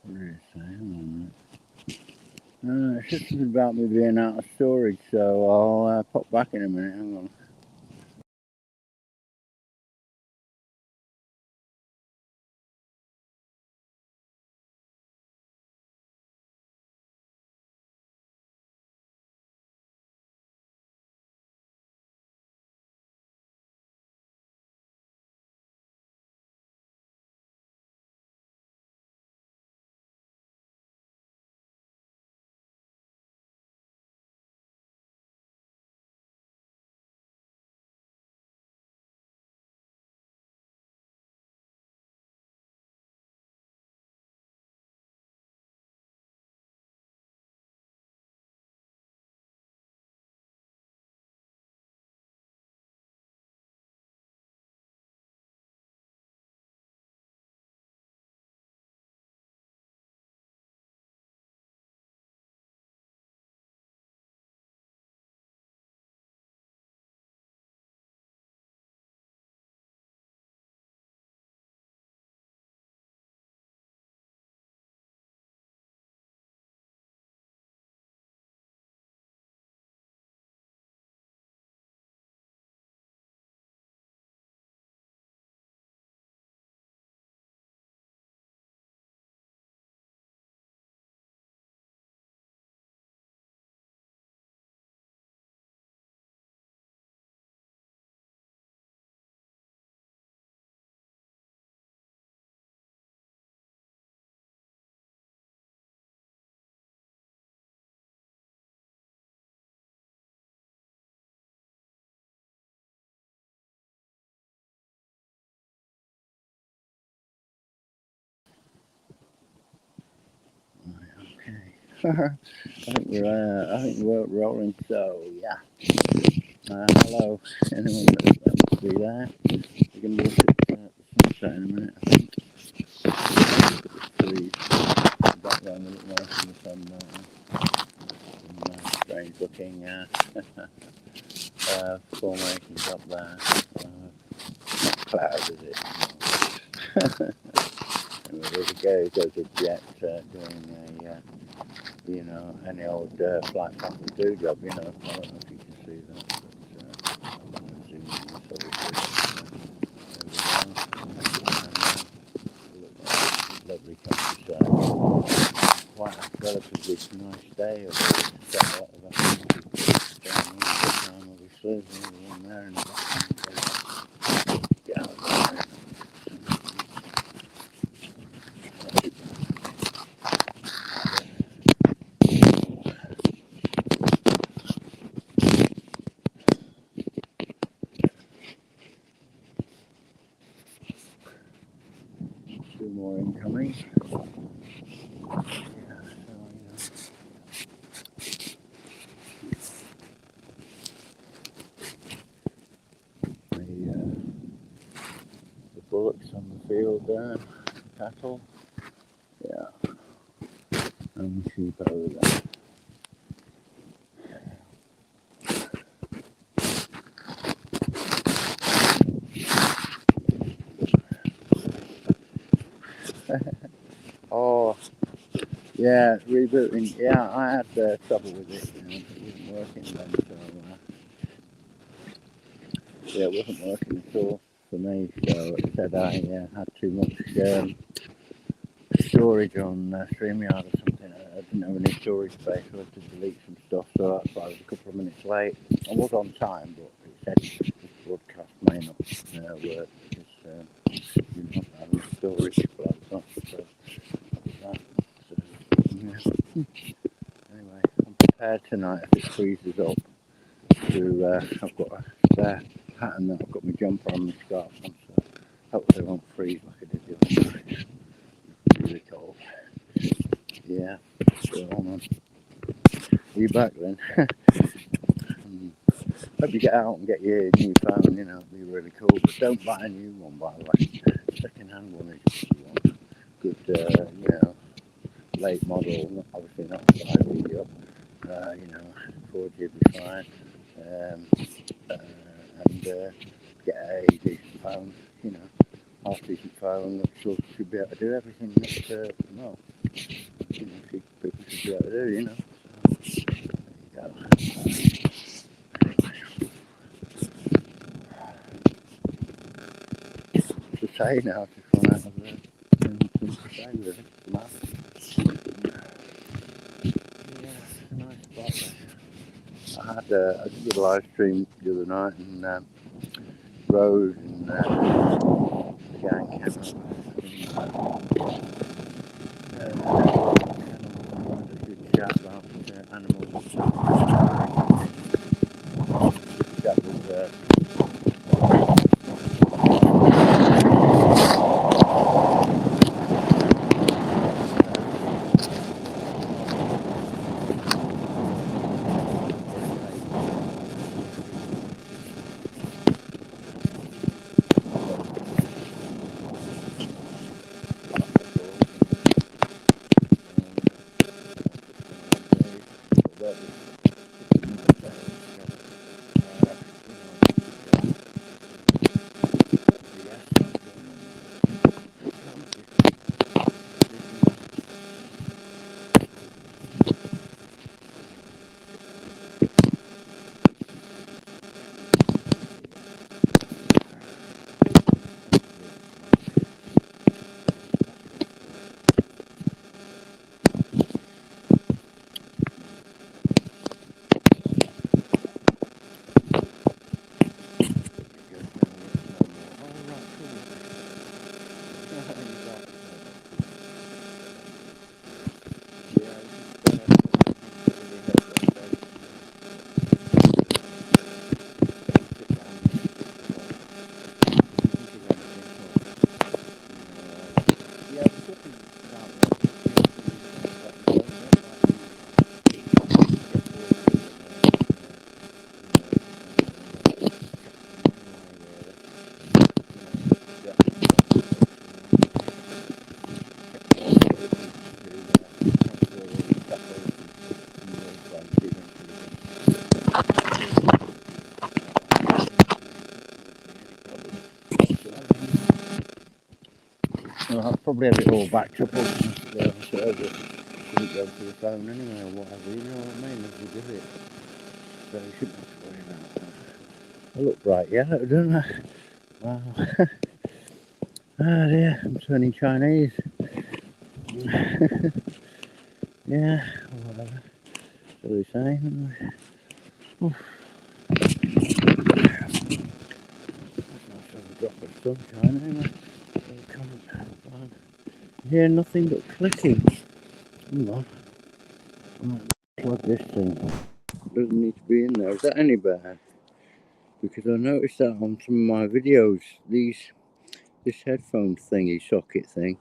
What did it say? Hang on a minute. It's just something about me being out of storage, so I'll pop back in a minute. Hang on. Okay. I think we're rolling. So yeah. Hello, anyone that must be there? We're going to look at the sunset in a minute. I think. Trees. The background a little nice in the sun now. Some strange looking formations up there. Not cloud, is it? No. Anyway, there's a guy who does a jet doing a, any old flight path and do job, I don't know if you can see that, but I'm not going to zoom in this obviously. Lovely countryside. Quite a relatively nice day, although it's got a lot of activity going on at the time, obviously. There's another one there in the background. Yeah. Two more incoming. The bullocks on the field there, cattle, yeah, and the sheep over there. Oh, yeah, rebooting. Yeah, I had trouble with it. It wasn't working then, so yeah, it wasn't working at all for me. So it said I had too much storage on StreamYard or something. I didn't have any storage space, so I had to delete some stuff. So that's why I was a couple of minutes late. I was on time, but it said this broadcast may not work because you're not having storage for that. So that. So, yeah. Anyway, I'm prepared tonight if it freezes up. I've got a spare hat and I've got my jumper on, my scarf on, so hopefully I won't freeze like I did the other night. It's really cold. Yeah, so hold on. Are you back then? Hope you get out and get your new phone, it'd be really cool. But don't buy a new one, by the way. Second hand one is what you want. Good, late model, obviously not 5G up, 4G would be fine. Um, and get a decent phone, half decent phone that should be able to do everything that, well, people should be able to do, you know. So, there you go. To say now, to come out of there. To say really. Yeah, it's a nice spot there. I did a live stream the other night and Rose and the gang came up and a good chat about animals. Chat with Well, I'll probably have it all backed up on the server. Couldn't go to the phone anyway or whatever, you know what I mean, as we do it. So you shouldn't have to worry about that. I look bright yellow, don't I? Wow. Oh dear, I'm turning Chinese. Yeah, whatever. So they say. Oof. Nice to have a drop of sunshine anyway. Yeah, nothing but clicking. Hang on. I might plug this thing. Doesn't need to be in there. Is that any better? Because I noticed that on some of my videos, this headphone thingy socket thing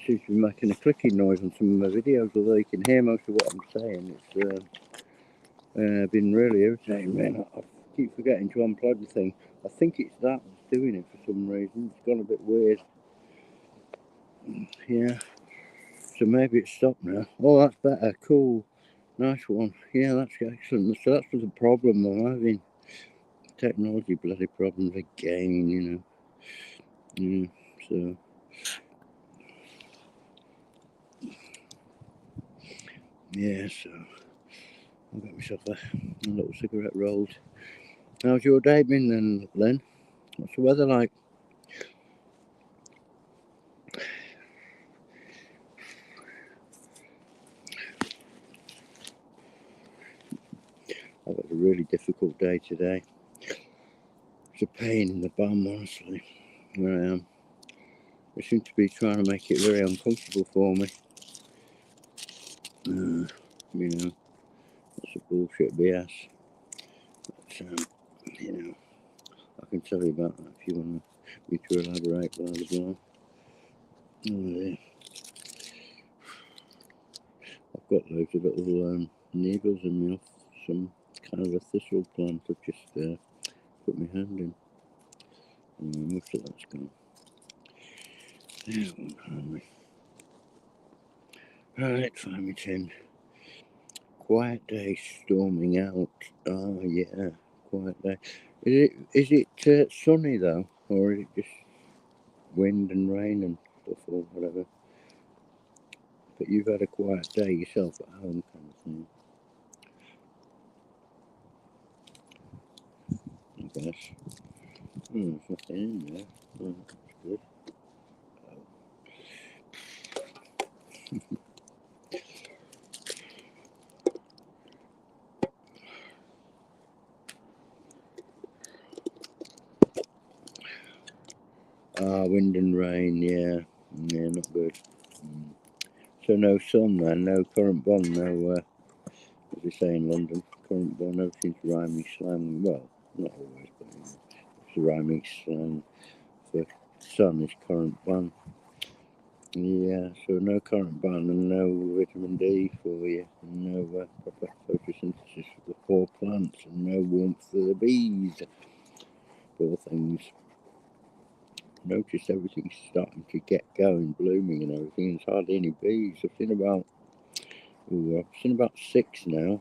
seems to be making a clicking noise on some of my videos, although you can hear most of what I'm saying. It's been really irritating, man. I keep forgetting to unplug the thing. I think it's that that's doing it for some reason. It's gone a bit weird. Yeah, so maybe it's stopped now. Oh, that's better. Cool. Nice one. Yeah, that's excellent. So that's the problem I'm having. Technology bloody problems again, you know. Yeah, so. Yeah, so I'll get myself a little cigarette rolled. How's your day been then, Len? What's the weather like? I've had a really difficult day today. It's a pain in the bum, honestly, where I am. They seem to be trying to make it very uncomfortable for me. You know, that's a bullshit BS. But, you know, I can tell you about that if you want me to elaborate, blah, blah, blah. Oh, yeah. I've got loads of little needles in me off some kind of a thistle plant I've just put my hand in. Most of that's gone. Yeah, it won't harm me. Right, 5:10. Quiet day storming out. Oh yeah, quiet day. Is it sunny though, or is it just wind and rain and stuff or whatever? But you've had a quiet day yourself at home, kind of thing. I guess. There's nothing in there. That's good. Wind and rain, yeah. Yeah, not good. So no sun then, no current bond, no, as they say in London, current bond, everything's rhyming slang. Well, not always, but it's rhyming slang for sun is current bond. Yeah, so no current bond and no vitamin D for you, and no proper photosynthesis for the poor plants, and no warmth for the bees. Poor things. Notice everything's starting to get going, blooming and everything. There's hardly any bees. I've seen about 6 now.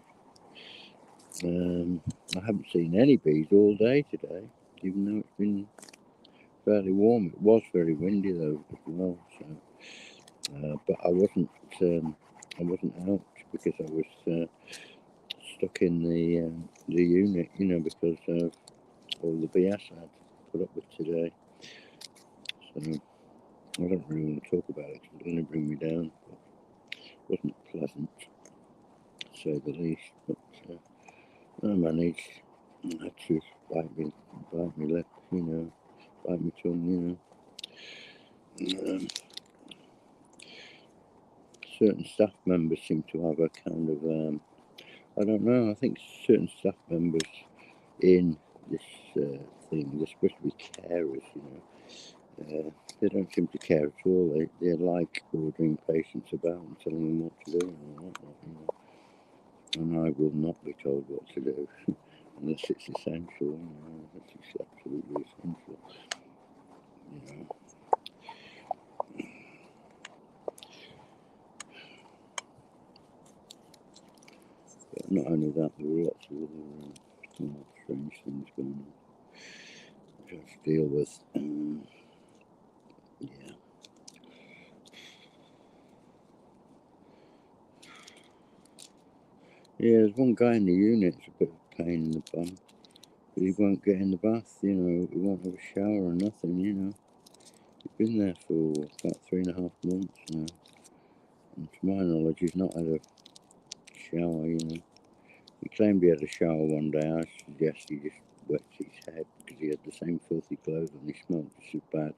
I haven't seen any bees all day today, even though it's been fairly warm. It was very windy though as well. So, but I wasn't out because I was stuck in the unit, because of all the BS I had to put up with today. So I don't really want to talk about it because it's going to bring me down. But it wasn't pleasant, to say the least. But I managed. I had to bite me lip, bite my tongue, certain staff members seem to have a kind of, I don't know, I think certain staff members in this thing, they're supposed to be carers, they don't seem to care at all. They're like ordering patients about and telling them what to do and whatnot, and I will not be told what to do unless it's essential, unless it's absolutely essential, But not only that, there were lots of other strange things going on, which I have to deal with. Yeah. Yeah, there's one guy in the unit, it's a bit of a pain in the bum. But he won't get in the bath, he won't have a shower or nothing, He's been there for about 3.5 months now. And to my knowledge, he's not had a shower, He claimed he had a shower one day. I suggest he just wets his head because he had the same filthy clothes and he smelled just as bad.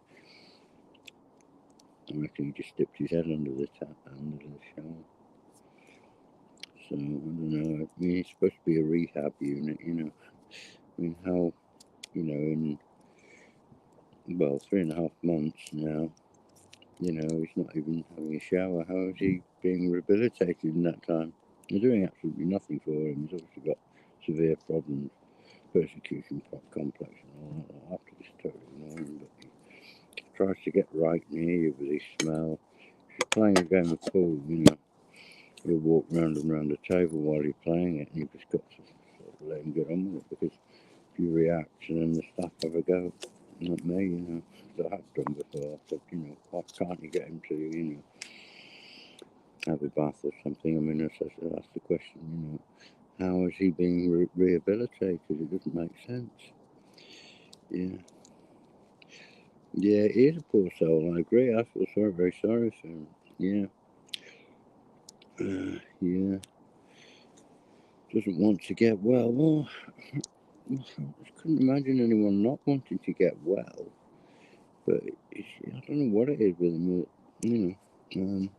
I reckon he just dipped his head under the tap, under the shower. So, I don't know. I mean, it's supposed to be a rehab unit, I mean, how, in, 3.5 months now, he's not even having a shower. How is he being rehabilitated in that time? They're doing absolutely nothing for him. He's obviously got severe problems, persecution complex and all that. After this totally annoying, but he tries to get right near you with his smell. If you're playing a game of pool, he'll walk round and round the table while you're playing it, and you've just got to sort of let him get on with it, because if you react and then the staff have a go, not me, as I have done before. I said, why can't you get him to, have a bath or something? I mean, that's the question, how is he being rehabilitated? It doesn't make sense. Yeah. Yeah, he is a poor soul, I agree. I feel very sorry for him. Yeah. Yeah. Doesn't want to get well. Well, I couldn't imagine anyone not wanting to get well. But I don't know what it is with him.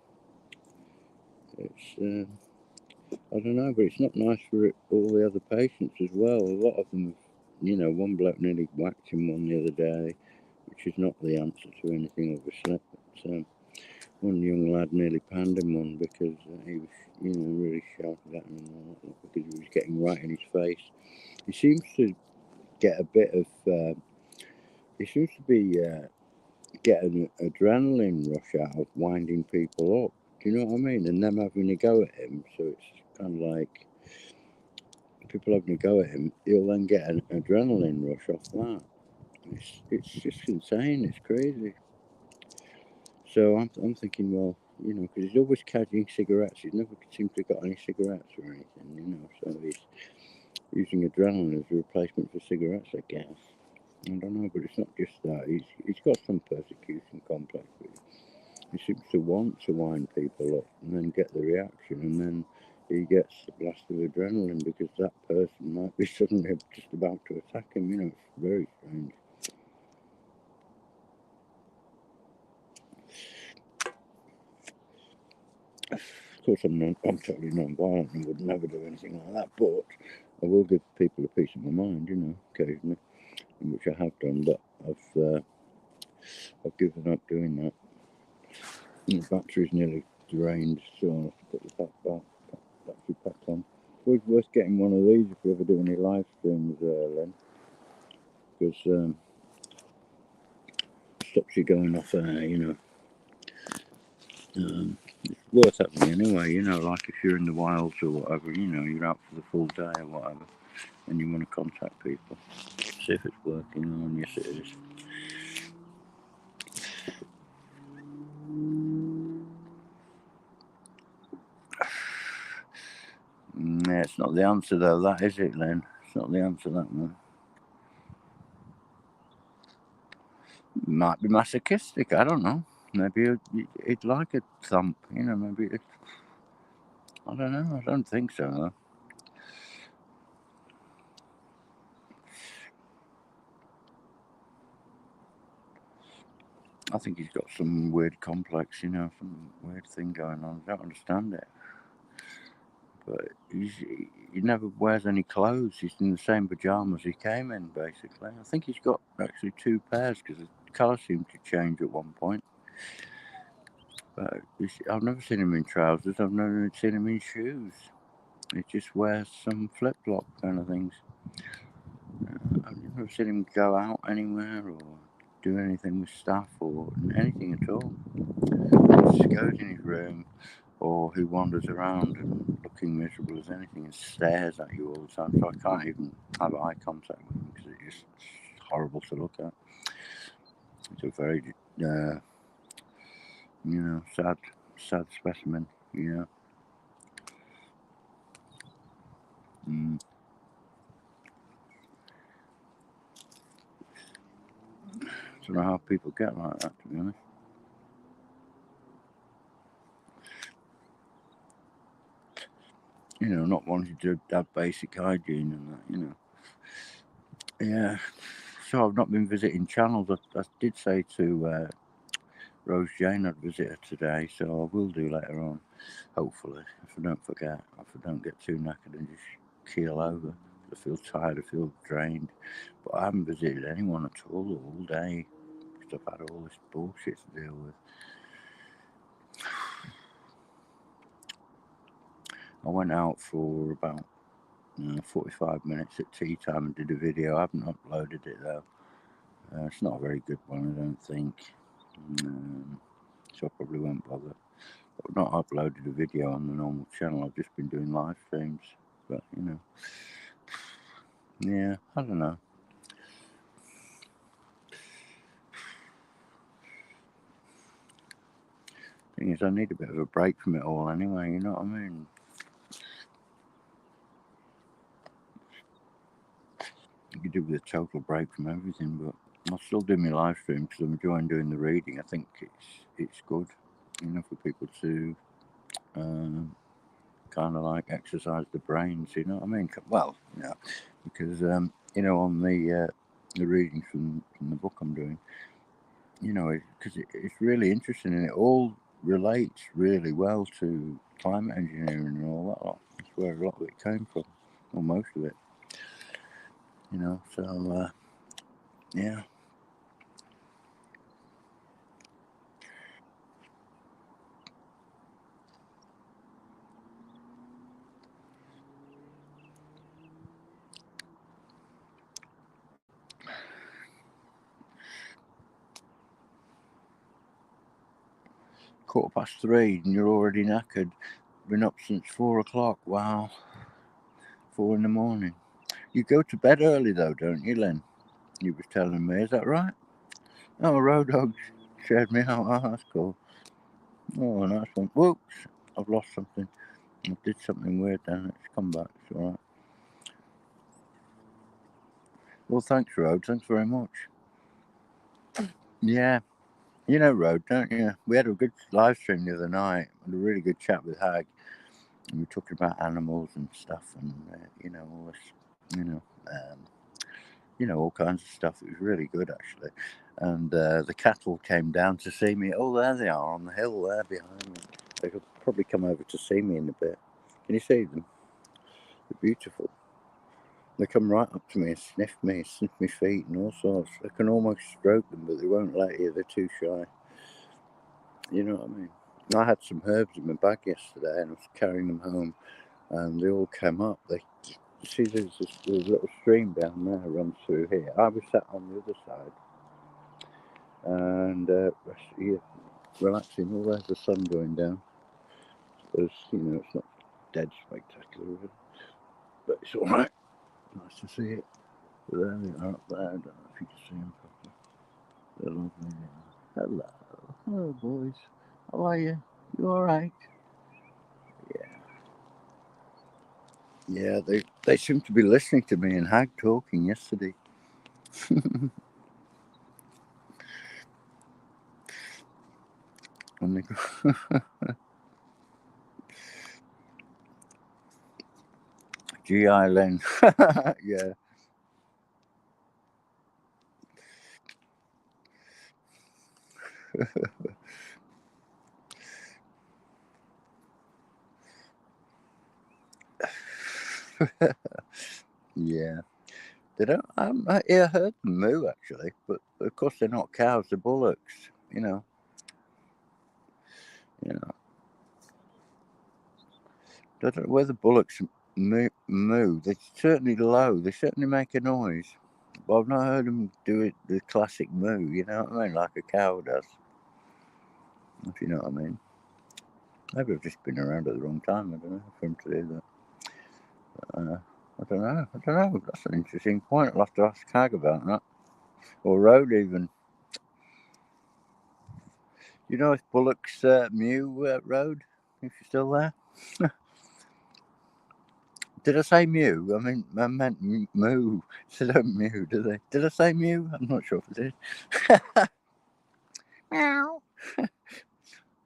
It's I don't know, but it's not nice for all the other patients as well. A lot of them, one bloke nearly whacked him one the other day, which is not the answer to anything, obviously. But one young lad nearly panned him one because he was, really shouted at him because he was getting right in his face. He seems to get a bit of. He seems to be getting an adrenaline rush out of winding people up. Do you know what I mean? And them having a go at him, so it's kind of like people having a go at him, he'll then get an adrenaline rush off that. It's just insane. It's crazy. So I'm thinking, well, because he's always carrying cigarettes. He's never seemed to have got any cigarettes or anything. So he's using adrenaline as a replacement for cigarettes, I guess. I don't know, but it's not just that. He's got some persecution complex. But he seems to want to wind people up and then get the reaction, and then he gets the blast of adrenaline because that person might be suddenly just about to attack him. It's very strange. Of course, I'm totally non-violent and would never do anything like that, but I will give people a piece of my mind, occasionally, which I have done, but I've given up doing that. And the battery's nearly drained, so I'll have to put the battery pack on. It's always worth getting one of these if you ever do any live streams, Len, because it stops you going off air, it's worth having anyway, like if you're in the wilds or whatever, you're out for the full day or whatever, and you want to contact people, see if it's working on. Yes, it is. Yeah, it's not the answer though, that is it, Len? It's not the answer, that one. Might be masochistic, I don't know. Maybe he'd like a thump, maybe I don't know, I don't think so though. I think he's got some weird complex, some weird thing going on. I don't understand it. But he never wears any clothes. He's in the same pajamas he came in, basically. I think he's got actually two pairs because the colour seemed to change at one point. But I've never seen him in trousers. I've never seen him in shoes. He just wears some flip-flop kind of things. I've never seen him go out anywhere or do anything with stuff or anything at all. He just goes in his room, or he wanders around and looking miserable as anything and stares at you all the time. So I can't even have eye contact with him because it's just horrible to look at. It's a very, sad specimen. Mm. I don't know how people get like that, to be honest. Not wanting to have basic hygiene and that. Yeah. So I've not been visiting channels. I did say to Rose Jane I'd visit her today, so I will do later on, hopefully, if I don't forget, if I don't get too knackered and just keel over. I feel tired, I feel drained, but I haven't visited anyone at all day because I've had all this bullshit to deal with. I went out for about 45 minutes at tea time and did a video. I haven't uploaded it though. It's not a very good one, I don't think. So I probably won't bother. I've not uploaded a video on the normal channel. I've just been doing live streams. But yeah, I don't know. Thing is, I need a bit of a break from it all anyway. You know what I mean? You could do with a total break from everything, but I'll still do my live stream because I'm enjoying doing the reading. I think it's good, for people to kind of like exercise the brains. You know what I mean? Well, because on the readings from the book I'm doing, because it's really interesting and it all relates really well to climate engineering and all that lot. That's where a lot of it came from, or most of it. So yeah. (3:15) and you're already knackered. Been up since 4 o'clock. Wow. 4 in the morning. You go to bed early though, don't you, Len? You was telling me, is that right? Oh, Road Dog shared me out. Oh, that's cool. Oh, nice one. Whoops, I've lost something. I did something weird then. It's come back. It's all right. Well, thanks, Rode. Thanks very much. Yeah. You know Rode, don't you? We had a good live stream the other night. Had a really good chat with Hag. And we were talking about animals and stuff and, all this, all kinds of stuff. It was really good, actually. And the cattle came down to see me. Oh, there they are on the hill there behind me. They could probably come over to see me in a bit. Can you see them? They're beautiful. They come right up to me and sniff my feet and all sorts. I can almost stroke them, but they won't let you. They're too shy. You know what I mean? I had some herbs in my bag yesterday and I was carrying them home and they all came up. You see, there's a little stream down there runs through here. I was sat on the other side and relaxing. Oh, there's the sun going down. It's not dead spectacular, really, but it's all right. Nice to see it. But there they are up there. I don't know if you can see them properly. They're lovely. Hello. Hello, boys. How are you? You all right? Yeah, they seem to be listening to me and Hag talking yesterday. And they go, G.I. Len. Yeah. Yeah. They don't. I heard them moo actually, but of course they're not cows. They're bullocks. You know. I don't know whether bullocks moo. They're certainly low. They certainly make a noise. But I've not heard them do it the classic moo. You know what I mean? Like a cow does. If you know what I mean. Maybe I've just been around at the wrong time. I don't know for them to do that. I don't know. That's an interesting point. I'll have to ask Hag about that. Or Road even. You know if bullocks mew Road? If you're still there? Did I say mew? I meant moo. They don't mew, do they? Did I say mew? I'm not sure if I did. Meow.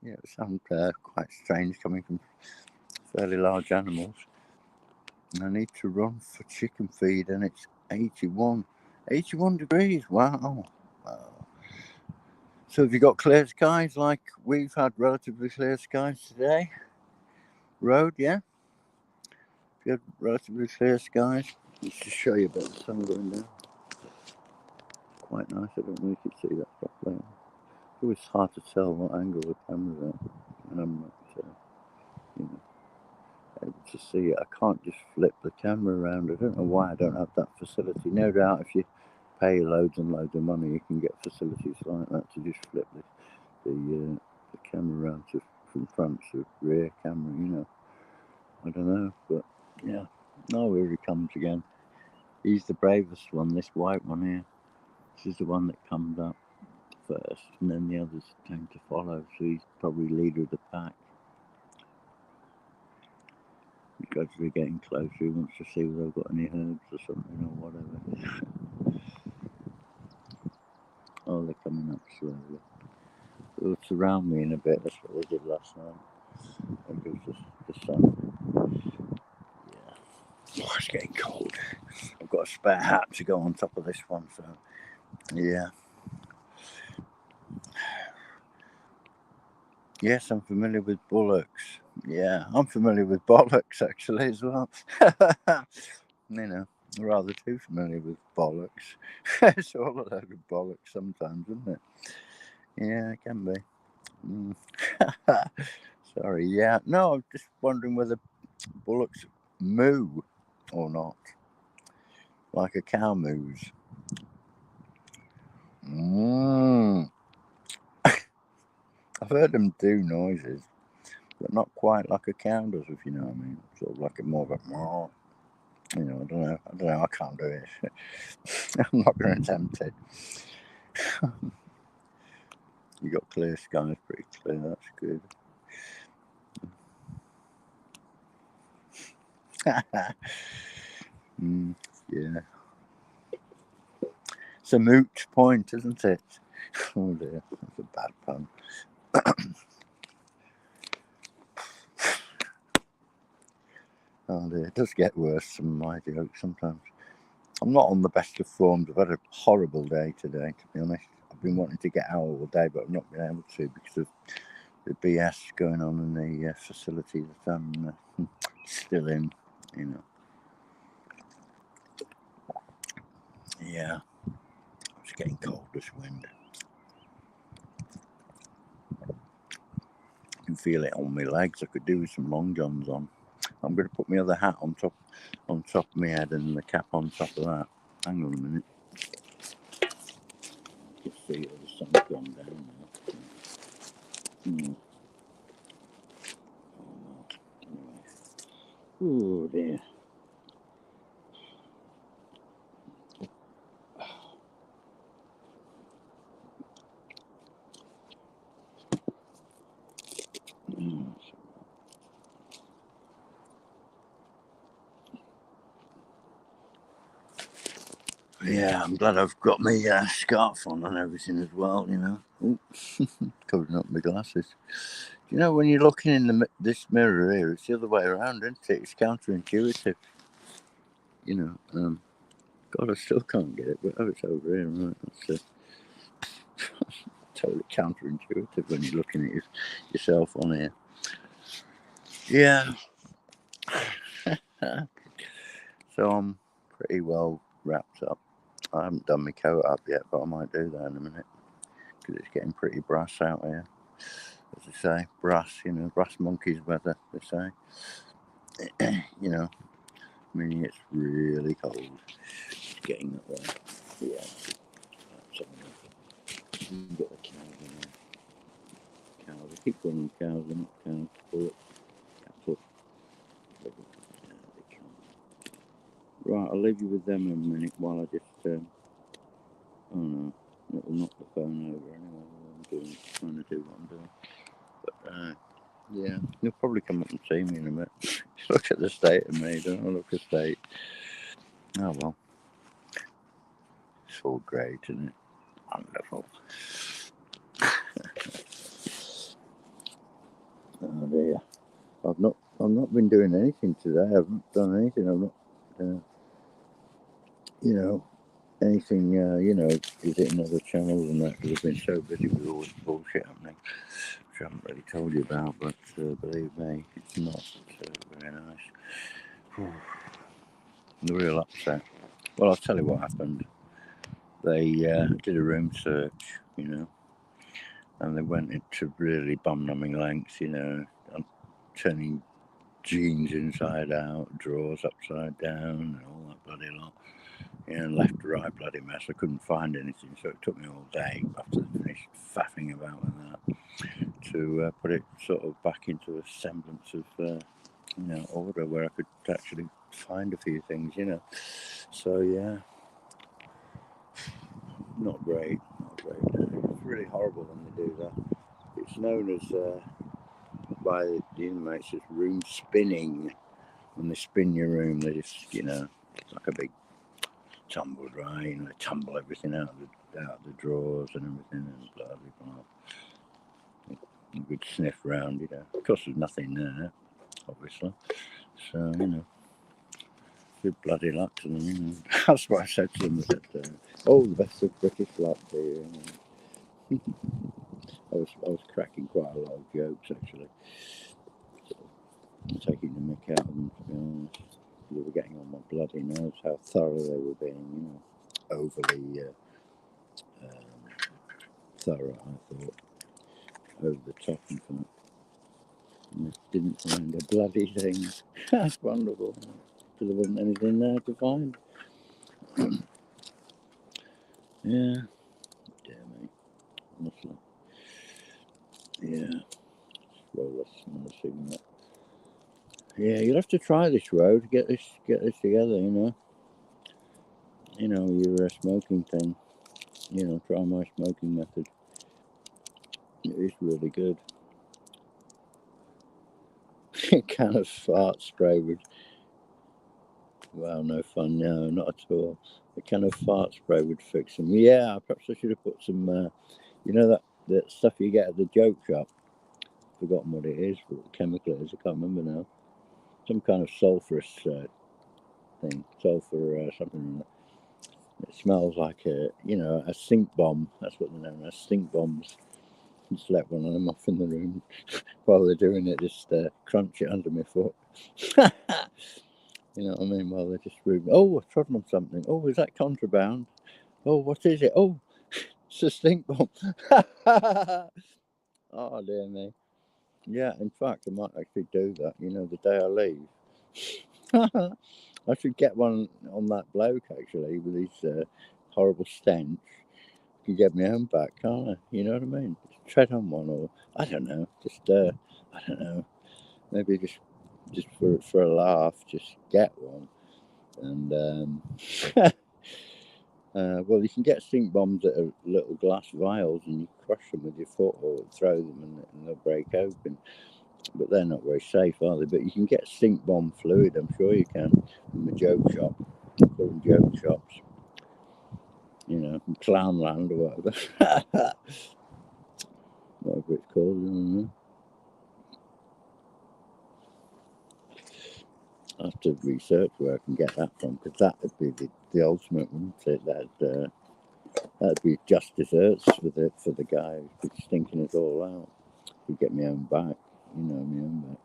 Yeah, it sounds quite strange coming from fairly large animals. And I need to run for chicken feed, and it's 81 degrees. Wow. So have you got clear skies like we've had relatively clear skies today? Road, yeah? You had relatively clear skies. Just to show you about the sun going down. Quite nice. I don't know if you can see that properly. It's always hard to tell what angle the camera's at, and I'm not, able to see it. I can't just flip the camera around. I don't know why I don't have that facility. No doubt, if you pay loads and loads of money, you can get facilities like that to just flip the camera around from front to rear camera. I don't know, but yeah. Oh, here he comes again. He's the bravest one, this white one here. This is the one that comes up first, and then the others tend to follow, so he's probably leader of the pack. He's gradually getting closer. He wants to see whether I've got any herbs or something or whatever. Oh, they're coming up slowly. They'll surround me in a bit. That's what they did last night. There goes the sun. Yeah. Oh, it's getting cold. I've got a spare hat to go on top of this one, so yeah. Yes, I'm familiar with bullocks. Yeah, I'm familiar with bollocks actually as well. Rather too familiar with bollocks. It's all a load of bollocks sometimes, isn't it? Yeah, it can be. Sorry, yeah. No, I'm just wondering whether bullocks moo or not. Like a cow moos. I've heard them do noises, but not quite like a cow does, if you know what I mean. Sort of like a more of a moo. I don't know. I can't do it. I'm not going to attempt it. You got clear skies, pretty clear. That's good. Yeah. It's a moot point, isn't it? Oh dear, that's a bad pun. Oh dear, it does get worse, some of my jokes sometimes. I'm not on the best of forms. I've had a horrible day today, to be honest. I've been wanting to get out all day, but I've not been able to because of the BS going on in the facility that I'm still in, you know. Yeah, it's getting cold, this wind. I can feel it on my legs. I could do with some long johns on. I'm going to put my other hat on top of my head and the cap on top of that. Hang on a minute. You can see the sun's gone down now. Oh dear. Yeah, I'm glad I've got my scarf on and everything as well, you know. Covering up my glasses. You know, when you're looking in this mirror here, it's the other way around, isn't it? It's counterintuitive. You know, God, I still can't get it, but it's over here, right? That's totally counterintuitive when you're looking at yourself on here. Yeah. So I'm pretty well wrapped up. I haven't done my coat up yet, but I might do that in a minute because it's getting pretty brass out here. As they say, brass, you know, brass monkeys weather, they say. You know, meaning it's really cold. It's getting that way. Yeah. So, you got the cows in there. Cows. I keep calling them cows, they're not cows. Cattle. Right, I'll leave you with them in a minute while I just, oh no, it'll knock the phone over anyway while I'm trying to do what I'm doing. But, yeah, you'll probably come up and see me in a minute. Look at the state of me, don't I? Look at the state. Oh well. It's all great, isn't it? Wonderful. Oh dear. I've not been doing anything today. I've not done anything. I've not, you know, anything, you know, visiting other channels and that because I've been so busy with all this bullshit happening, which I haven't really told you about. But believe me, it's not very nice. The real upset. Well, I'll tell you what happened. They did a room search, you know, and they went into really bum-numbing lengths, you know, turning jeans inside out, drawers upside down, and all that bloody lot. And left to right bloody mess. I couldn't find anything, so it took me all day after they finished faffing about with that to put it sort of back into a semblance of, you know, order where I could actually find a few things, you know. So yeah, not great, not great. It's really horrible when they do that. It's known as by the inmates as room spinning. When they spin your room, they just, you know, it's like a big tumble dry, you know, they tumble everything out of the drawers and everything, and blah blah blah. A good sniff round, you know. Of course, there's nothing there, obviously. So, you know, good bloody luck to them, you know. That's what I said to them. I said, oh, the best of British luck to you. I was cracking quite a lot of jokes, actually. Taking the mick out of them, to be honest. They were getting on my bloody nerves, how thorough they were being, you know. Overly thorough, I thought. Over the top, in fact. And I didn't find a bloody thing. That's wonderful. Because there wasn't anything there to find. Yeah. Dear me. Honestly. Yeah. Roll this another cigarette. Yeah, you'll have to try this road. Get this together, you know. You know, your smoking thing. You know, try my smoking method. It is really good. Kind of fart spray with Wow, no fun. No, not at all. A can of fart spray would fix them. Yeah, perhaps I should have put some. You know that stuff you get at the joke shop. Forgotten what it is, what the chemical it is. I can't remember now. Some kind of sulphurous thing, sulphur something. It smells like a stink bomb. That's what they're known as, stink bombs. Just let one of them off in the room while they're doing it. Just crunch it under my foot. You know what I mean? While they're just moving. Oh, I've trodden on something. Oh, is that contraband? Oh, what is it? Oh, it's a stink bomb. Oh, dear me. Yeah, in fact, I might actually do that, the day I leave. I should get one on that bloke, actually, with his horrible stench. I can get my own back, can't I? You know what I mean? Just tread on one, or, I don't know, I don't know, maybe just for a laugh, just get one. And, well, you can get stink bombs that are little glass vials, and you crush them with your foot or throw them, and they'll break open. But they're not very safe, are they? But you can get stink bomb fluid, I'm sure you can, from the joke shop. Call them joke shops. From Clownland or whatever. Whatever it's called, I don't know. I have to research where I can get that from, because that would be the ultimate, wouldn't it? That'd be just desserts for the guy who's stinking us all out. Could get my own back, my own back.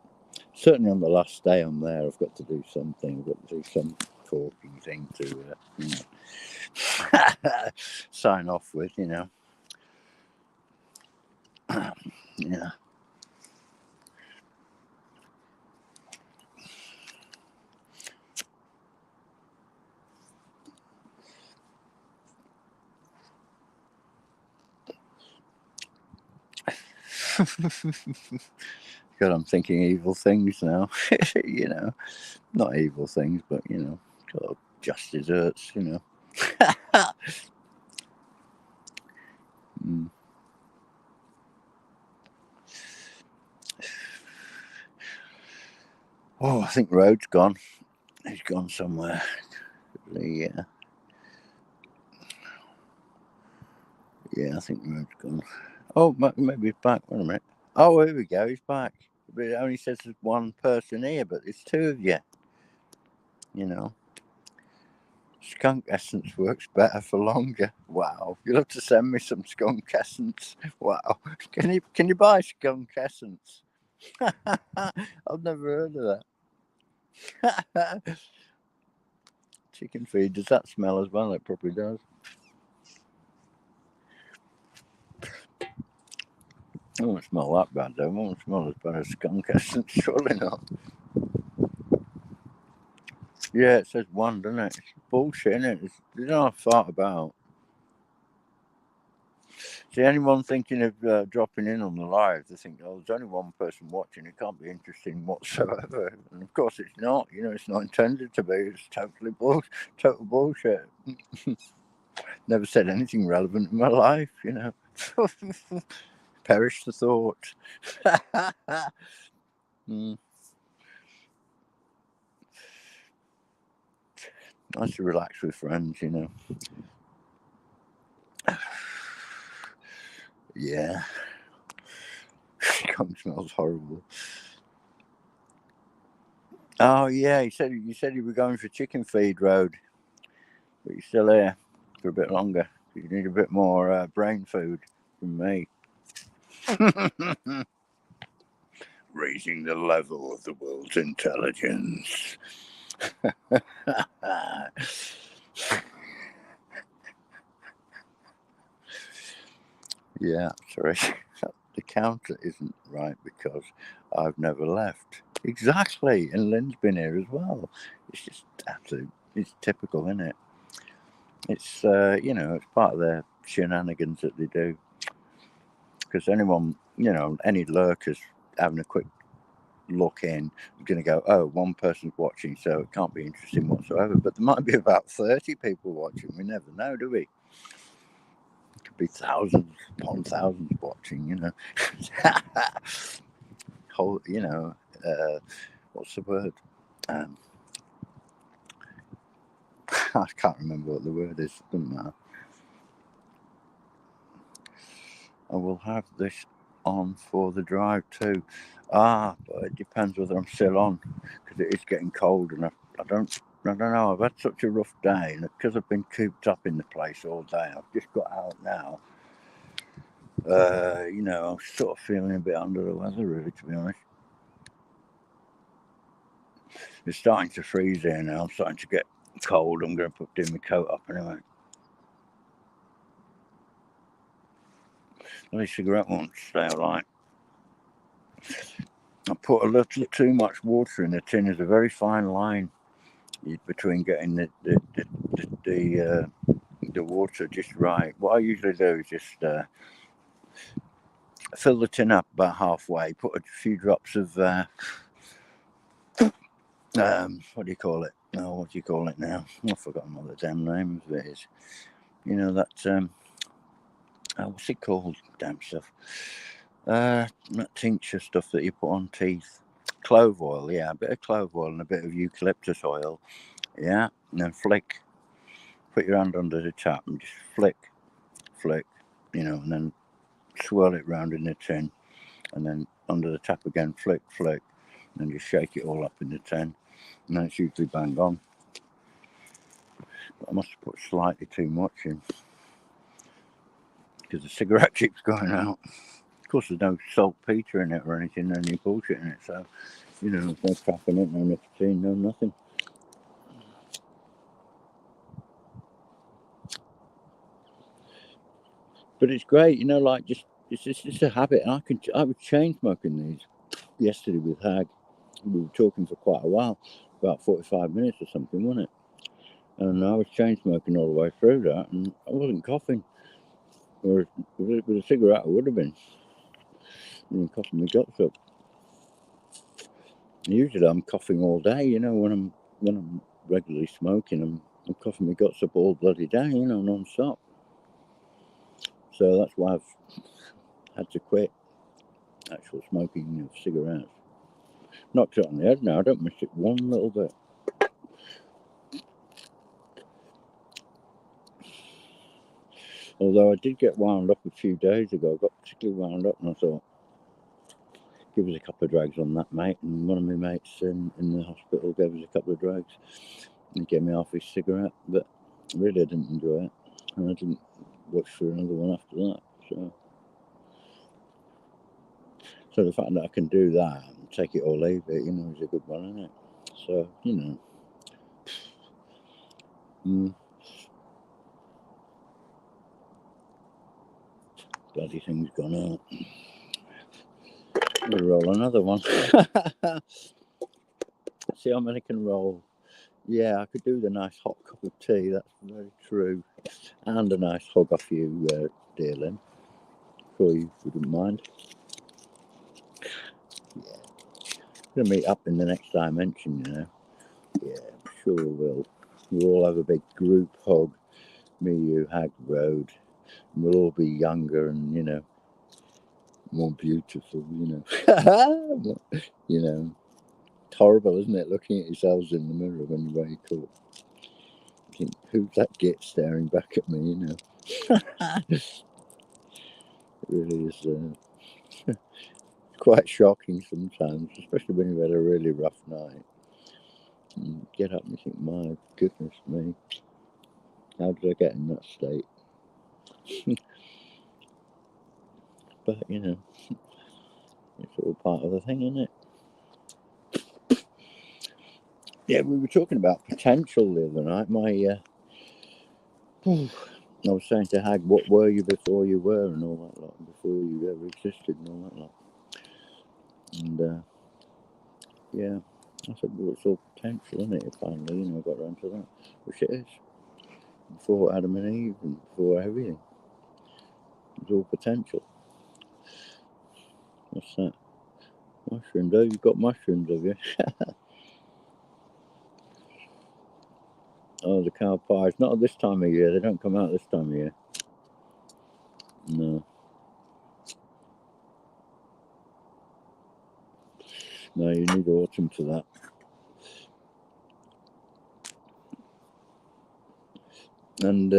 Certainly on the last day I'm there, I've got to do something. I've got to do some talking thing to sign off with, Yeah. God, I'm thinking evil things now. Not evil things, but sort of just desserts. Mm. Oh, I think Road's gone. He's gone somewhere. Yeah, I think Road's gone. Oh, maybe he's back. Wait a minute. Oh, here we go. He's back. But it only says there's one person here, but there's two of you. Skunk essence works better for longer. Wow. You'll have to send me some skunk essence. Wow. Can you buy skunk essence? I've never heard of that. Chicken feed, does that smell as well? It probably does. It won't smell that bad though. It won't smell as bad as skunk essence, surely not. Yeah, it says one, doesn't it? It's bullshit, isn't it? There's not a fart about. See, anyone thinking of dropping in on the live, they think, oh, there's only one person watching. It can't be interesting whatsoever. And of course, it's not. It's not intended to be. It's total bullshit. Never said anything relevant in my life. Perish the thought. Nice to relax with friends, Yeah. Skunk smells horrible. Oh yeah, you said you were going for chicken feed, Road, but you're still here for a bit longer. You need a bit more brain food from me. Raising the level of the world's intelligence. Yeah, sorry. The counter isn't right because I've never left. Exactly, and Lynn's been here as well. It's just absolute. It's typical, isn't it? It's it's part of their shenanigans that they do. Because anyone, any lurkers having a quick look in, going to go, oh, one person's watching, so it can't be interesting whatsoever. But there might be about 30 people watching. We never know, do we? It could be thousands upon thousands watching. Whole, what's the word? I can't remember what the word is. Doesn't matter. I will have this on for the drive too. But it depends whether I'm still on, because it is getting cold, and I don't know. I've had such a rough day, and because I've been cooped up in the place all day, I've just got out now. I'm sort of feeling a bit under the weather, really, to be honest. It's starting to freeze here now. I'm starting to get cold. I'm going to do my coat up anyway. The cigarette won't stay alight. I put a little too much water in the tin. There's a very fine line between getting the water just right. What I usually do is just fill the tin up about halfway, put a few drops of what do you call it? Oh, what do you call it now? I've forgotten what the damn name of it is. You know that what's it called? Damn stuff. That tincture stuff that you put on teeth. Clove oil, yeah, a bit of clove oil and a bit of eucalyptus oil, yeah, and then flick. Put your hand under the tap and just flick, and then swirl it round in the tin, and then under the tap again, flick, and then just shake it all up in the tin, and then it's usually bang on. But I must have put slightly too much in, because the cigarette keeps going out. Of course, there's no saltpeter in it or anything, no any bullshit in it, so, there's no crap in it, no nicotine, no nothing. But it's great, it's just a habit. And I was chain smoking these yesterday with Hag. We were talking for quite a while, about 45 minutes or something, wasn't it? And I was chain smoking all the way through that, and I wasn't coughing. Or with a cigarette, I would have been. Coughing my guts up. Usually, I'm coughing all day. When I'm regularly smoking, I'm coughing my guts up all bloody day. Non-stop. So that's why I've had to quit actual smoking of cigarettes. Knocked it on the head now. I don't miss it one little bit. Although I did get wound up a few days ago. I got particularly wound up, and I thought, give us a couple of drags on that, mate. And one of my mates in the hospital gave us a couple of drags. He gave me half his cigarette, but really I didn't enjoy it. And I didn't watch for another one after that. So the fact that I can do that and take it or leave it, is a good one, isn't it? So, Bloody thing's gone out. I'm gonna roll another one. See how many can roll. Yeah, I could do the nice hot cup of tea, that's very true. And a nice hug off you, dear Lynn. Sure you wouldn't mind. Yeah. We're gonna meet up in the next dimension, Yeah, sure will. We'll all have a big group hug. Me, you, Hag Road. And we'll all be younger and, more beautiful, It's horrible, isn't it? Looking at yourselves in the mirror when you wake up. You think, who's that git staring back at me, It really is quite shocking sometimes, especially when you've had a really rough night. You get up and you think, my goodness me, how did I get in that state? But, it's all part of the thing, isn't it? Yeah, we were talking about potential the other night. I was saying to Hag, what were you before you were and all that lot, before you ever existed and all that lot. And, yeah, I said, well, it's all potential, isn't it? Finally, got around to that, which it is. Before Adam and Eve and before everything. It's all potential. What's that? Mushrooms. Oh, you've got mushrooms, have you? Oh, the cow pies. Not at this time of year. They don't come out this time of year. No. No, you need autumn for that. And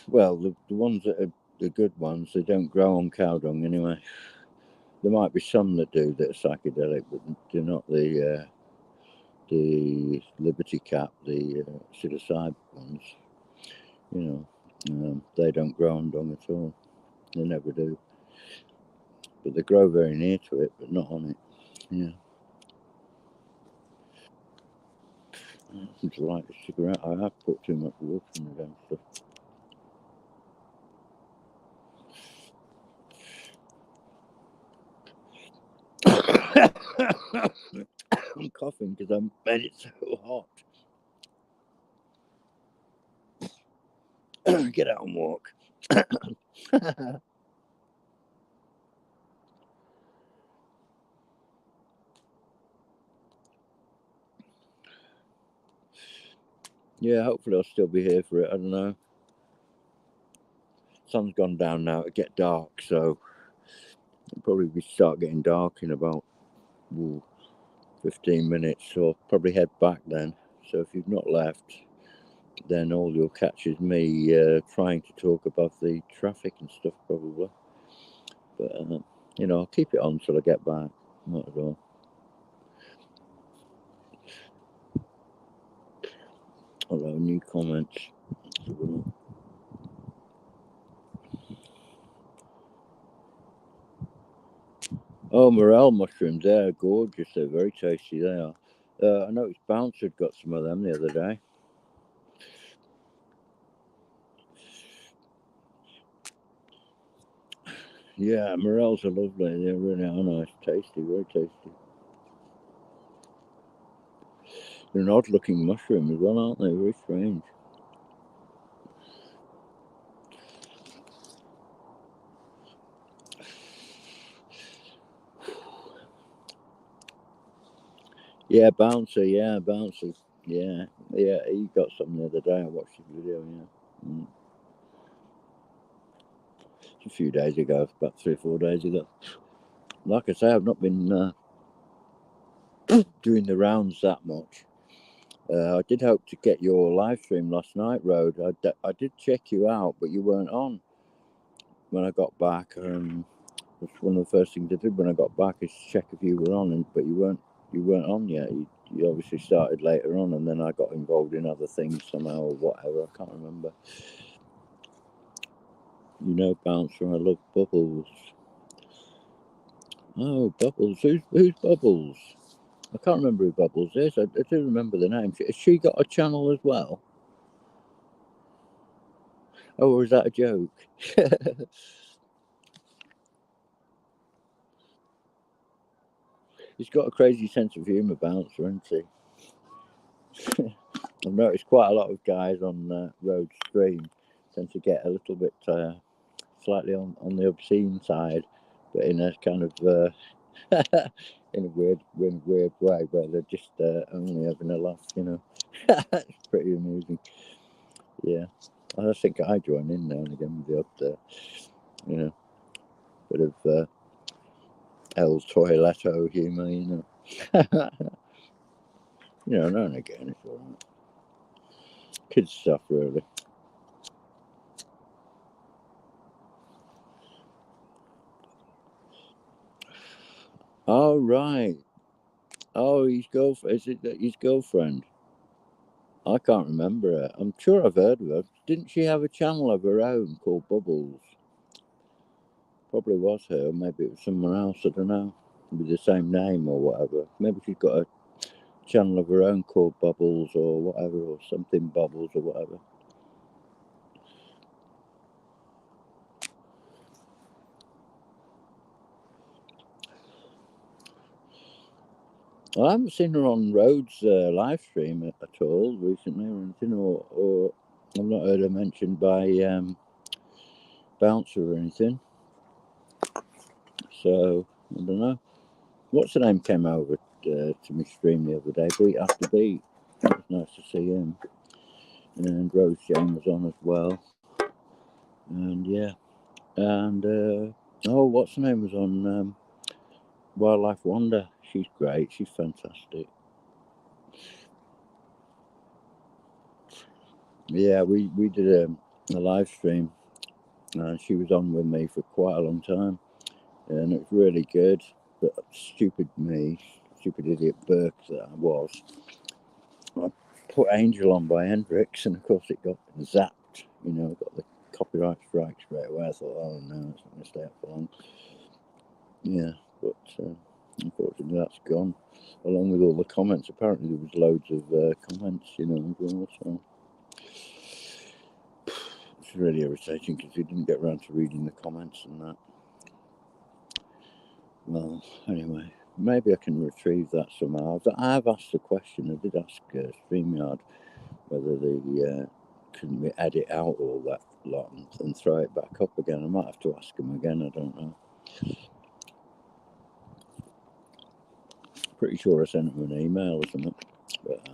well, the ones that are the good ones, they don't grow on cow dung anyway. There might be some that do that are psychedelic, but they're not the Liberty Cap, the psilocybin ones. You know, they don't grow on dung at all. They never do. But they grow very near to it, but not on it. Yeah. Would you like a cigarette? I have put too much water in the damn stuff. I'm coughing because I made it so hot. Get out and walk. Yeah, hopefully I'll still be here for it. I don't know. Sun's gone down now. It get dark, so it'll probably start getting dark in about 15 minutes. So I'll probably head back then. So if you've not left, then all you'll catch is me trying to talk above the traffic and stuff, probably. But I'll keep it on till I get back. Not at all. Hello, new comments. Oh, morel mushrooms, they're gorgeous. They're very tasty, they are. I noticed Bouncer had got some of them the other day. Yeah, morels are lovely. They really are nice. Tasty, very tasty. They're an odd looking mushroom as well, aren't they? Very strange. Yeah, Bouncer, Bouncer. Yeah, he got some the other day. I watched his video, yeah. It's a few days ago, about 3 or 4 days ago. Like I say, I've not been doing the rounds that much. I did hope to get your live stream last night, Road. I did check you out, but you weren't on when I got back. That's one of the first things I did when I got back is check if you were on, but you weren't on yet. You obviously started later on, and then I got involved in other things somehow or whatever. I can't remember. You know, Bouncer, I love Bubbles. Oh, Bubbles. Who's Bubbles? I can't remember who Bubbles is. I do remember the name. Has she got a channel as well? Oh, or is that a joke? He's got a crazy sense of humour, Bouncer, hasn't he? I've noticed quite a lot of guys on Road Stream tend to get a little bit slightly on the obscene side, but in a kind of in a weird way, where they're just only having a laugh, you know. It's pretty amusing. Yeah, I think I join in now and again with the you know, bit of El Toiletto humour, you know. Now and again, it's all right. Kids stuff, really. Oh, right. Oh, his girlfriend. Is it his girlfriend? I can't remember her. I'm sure I've heard of her. Didn't she have a channel of her own called Bubbles? Probably was her. Maybe it was someone else. I don't know. With the same name or whatever. Maybe she's got a channel of her own called Bubbles or whatever, or something Bubbles or whatever. I haven't seen her on Rhodes live stream at all recently or anything, or I've not heard her mentioned by Bouncer or anything. So I don't know. What's the name came over to me stream the other day? Beat after beat. It was nice to see him. And Rose Jane was on as well. And yeah, and what's her name was on Wildlife Wonder. She's great. She's fantastic. Yeah, we did a live stream, and she was on with me for quite a long time, and it was really good. But stupid me, stupid idiot Burke that I was, I put Angel on by Hendrix, and of course it got zapped. Got the copyright strike straight away. I thought, oh no, it's not going to stay up for long. Yeah, but unfortunately that's gone, along with all the comments. Apparently there was loads of comments, as well. So it's really irritating because we didn't get around to reading the comments and that. Well, anyway, maybe I can retrieve that somehow. I have asked the question. I did ask StreamYard whether they can we edit out all that lot and throw it back up again. I might have to ask them again. I don't know. Pretty sure I sent them an email or something, but I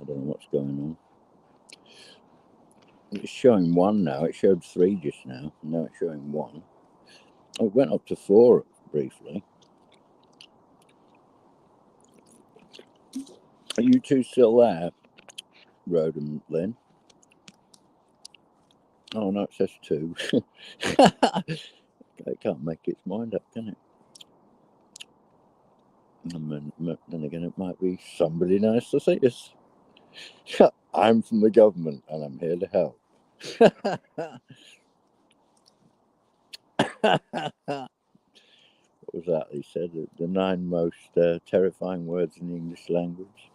don't know what's going on. It's showing one now. It showed 3 just now. Now it's showing 1. Oh, it went up to 4 briefly. Are you two still there, Rode and Lynn? Oh no, it says 2. It can't make its mind up, can it? And then again, it might be somebody nice to see us. I'm from the government and I'm here to help. What was that? He said the 9 most terrifying words in the English language.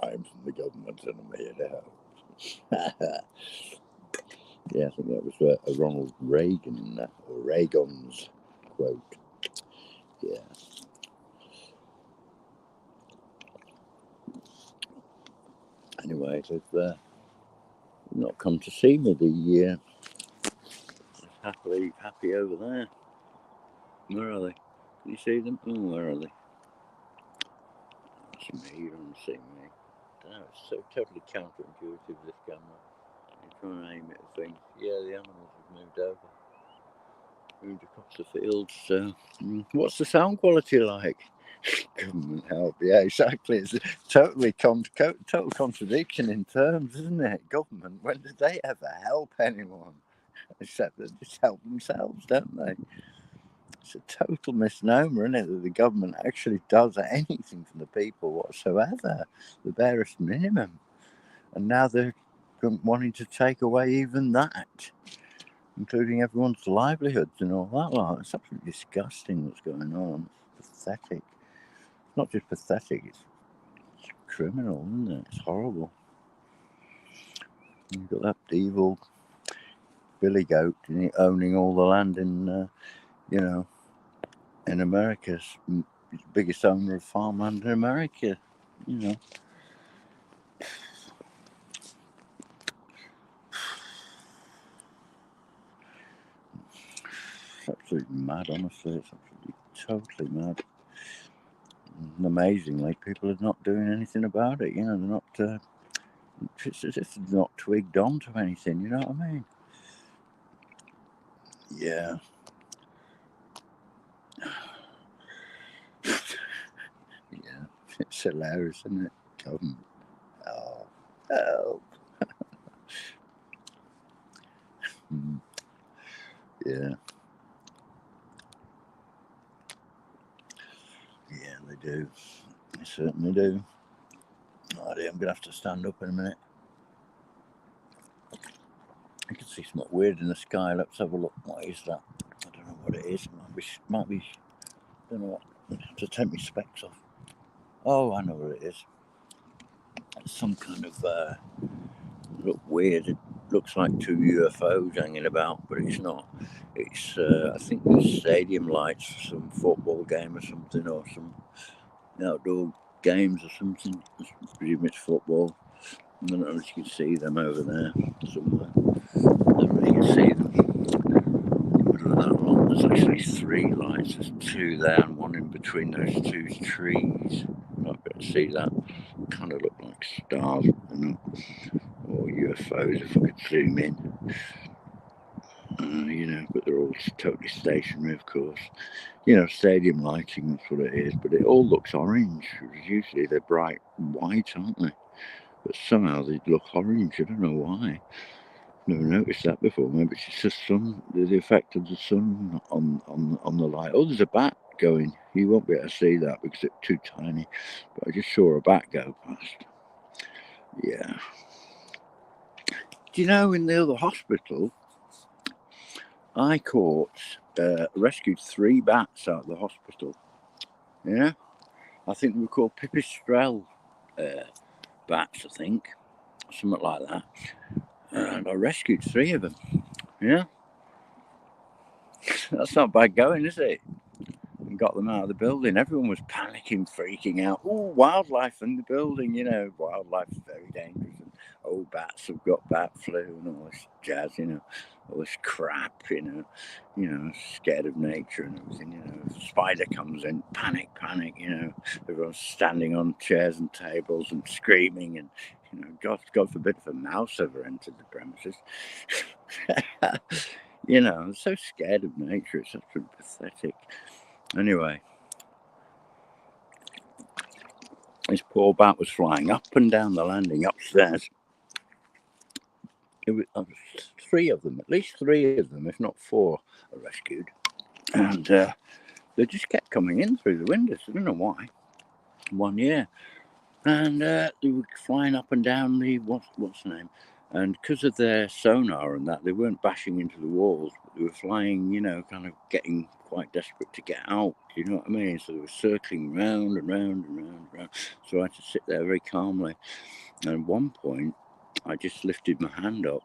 I'm from the government and I'm here to help. Yeah, I think that was a Ronald Reagan or Reagan's quote. Yeah. Anyway, they've not come to see me. The happy over there. Where are they? Can you see them? Oh, where are they? That's me. You don't see me. No, it's so totally counterintuitive, this camera. You're trying to aim it at things. Yeah, the animals have moved over. Moved across the fields. So, what's the sound quality like? Government help. Yeah, exactly. It's a total contradiction in terms, isn't it? Government. When did they ever help anyone? Except they just help themselves, don't they? It's a total misnomer, isn't it, that the government actually does anything for the people whatsoever, the barest minimum. And now they're wanting to take away even that, including everyone's livelihoods and all that lot. It's absolutely disgusting what's going on. It's pathetic. It's not just pathetic, it's criminal, isn't it? It's horrible. You've got that evil Billy Goat owning all the land in, in America. Biggest owner of farmland in America, It's absolutely mad, honestly. It's absolutely totally mad. And amazingly, people are not doing anything about it. They're not. It's as if they're not twigged on to anything. You know what I mean? Yeah. Yeah. It's hilarious, isn't it? Government. Oh, help. Yeah. Yeah, they do. They certainly do. Oh, dear, I'm going to have to stand up in a minute. I can see something weird in the sky. Let's have a look. What is that? I don't know what it is. Might be. I don't know what. I have to take my specs off. Oh, I know what it is. It's some kind of look weird. It looks like 2 UFOs hanging about, but it's not. It's I think there's stadium lights for some football game or something, or some outdoor games or something. I presume it's football. I don't know if you can see them over there somewhere. I don't really can see them. There's actually 3 lights. There's 2 there and 1 in between those 2 trees. You might be able to see that. Kind of look like stars, or UFOs if I could zoom in. But they're all totally stationary, of course. Stadium lighting, that's what it is. But it all looks orange. Usually they're bright white, aren't they? but somehow they look orange. I don't know why. Never noticed that before. Maybe it's just the effect of the sun on the light. Oh, there's a bat going. You won't be able to see that because it's too tiny. But I just saw a bat go past. Yeah. Do you know, in the other hospital, I rescued 3 bats out of the hospital. Yeah. I think they were called Pipistrel bats, I think. Something like that. And I rescued 3 of them. Yeah. That's not bad going, is it? And got them out of the building. Everyone was panicking, freaking out. Oh, wildlife in the building, wildlife is very dangerous. And, oh, bats have got bat flu and all this jazz, all this crap, scared of nature and everything, Spider comes in, panic, everyone's standing on chairs and tables and screaming and, God forbid if a mouse ever entered the premises. I'm so scared of nature, it's absolutely pathetic. Anyway, this poor bat was flying up and down the landing upstairs. It was 3 of them, at least 3 of them, if not 4, are rescued. And they just kept coming in through the windows. I don't know why. One year. And they were flying up and down the, what's the name? And because of their sonar and that, they weren't bashing into the walls, but they were flying, kind of getting quite desperate to get out. Do you know what I mean? So they were circling round and round and round and round. So I had to sit there very calmly. And at one point, I just lifted my hand up,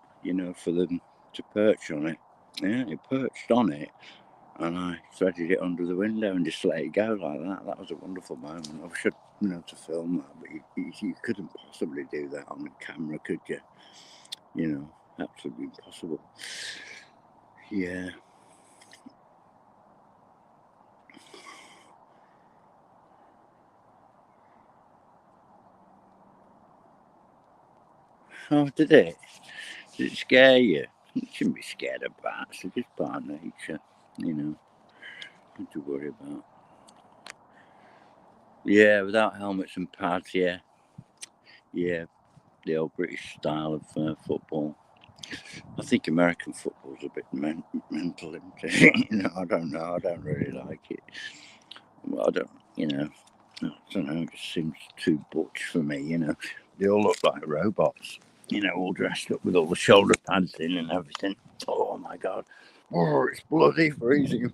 for them to perch on it. Yeah, it perched on it. And I threaded it under the window and just let it go like that. That was a wonderful moment. I wish I'd been able to film that, but you couldn't possibly do that on a camera, could you? Absolutely impossible. Yeah. Oh, did it? Did it scare you? You shouldn't be scared of bats. They're just part of nature, Nothing to worry about. Yeah, without helmets and pads, yeah. Yeah, the old British style of football. I think American football's a bit mental, isn't it? I don't know. I don't really like it. Well, I don't know. It just seems too butch for me, They all look like robots, all dressed up with all the shoulder pads in and everything. Oh, my God. Oh, it's bloody freezing.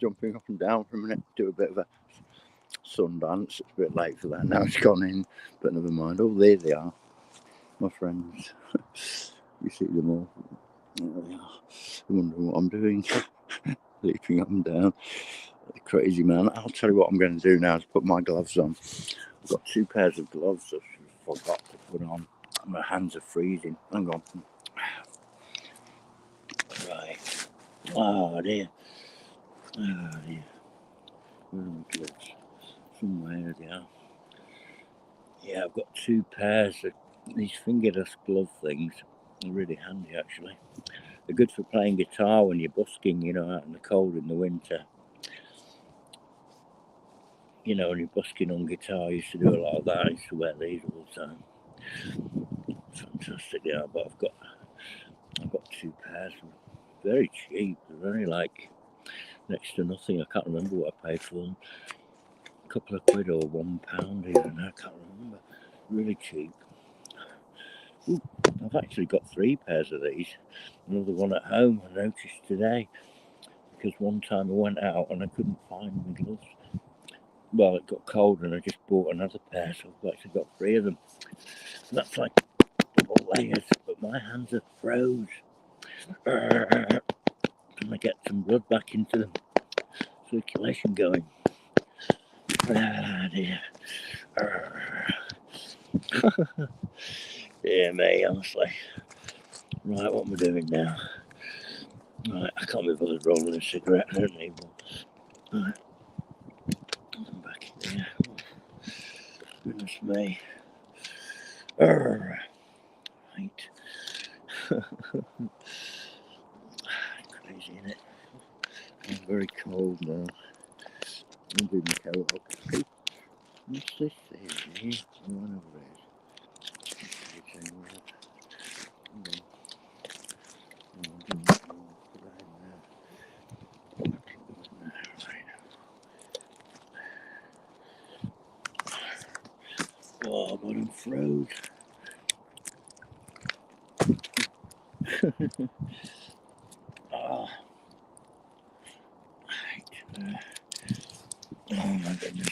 Jumping up and down for a minute, do a bit of a sun dance. It's a bit late for that now. It's gone in, but never mind. Oh, there they are, my friends. You see them all. There they are. I wonder what I'm doing. Leaping up and down. The crazy man. I'll tell you what I'm going to do now is put my gloves on. I've got 2 pairs of gloves that I forgot to put on. My hands are freezing. Hang on. Right. Oh dear. Oh dear. Where are my gloves? Somewhere they are. Yeah, I've got 2 pairs of these fingerless glove things. They're really handy actually. They're good for playing guitar when you're busking, out in the cold in the winter. When you're busking on guitar, I used to do a lot of that. I used to wear these all the time. Fantastic, yeah. But I've got 2 pairs. Very cheap. They're only like next to nothing. I can't remember what I paid for them. A couple of quid or £1 even. I can't remember. Really cheap. Ooh, I've actually got 3 pairs of these. Another one at home I noticed today. Because one time I went out and I couldn't find my gloves. Well, it got cold and I just bought another pair, so I've actually got 3 of them. And that's like double layers, but my hands are froze. Can I get some blood back into them? Circulation going. Ah, dear. Dear me, honestly. Right, what am I doing now? Right, I can't be bothered rolling a cigarette. I don't need one. Right. I'm back in there. Goodness me. Right. Crazy, isn't it? I'm very cold now. I'm doing my coat up. What's this here? One over there. Oh, but I'm froze. Oh, right. Oh my goodness.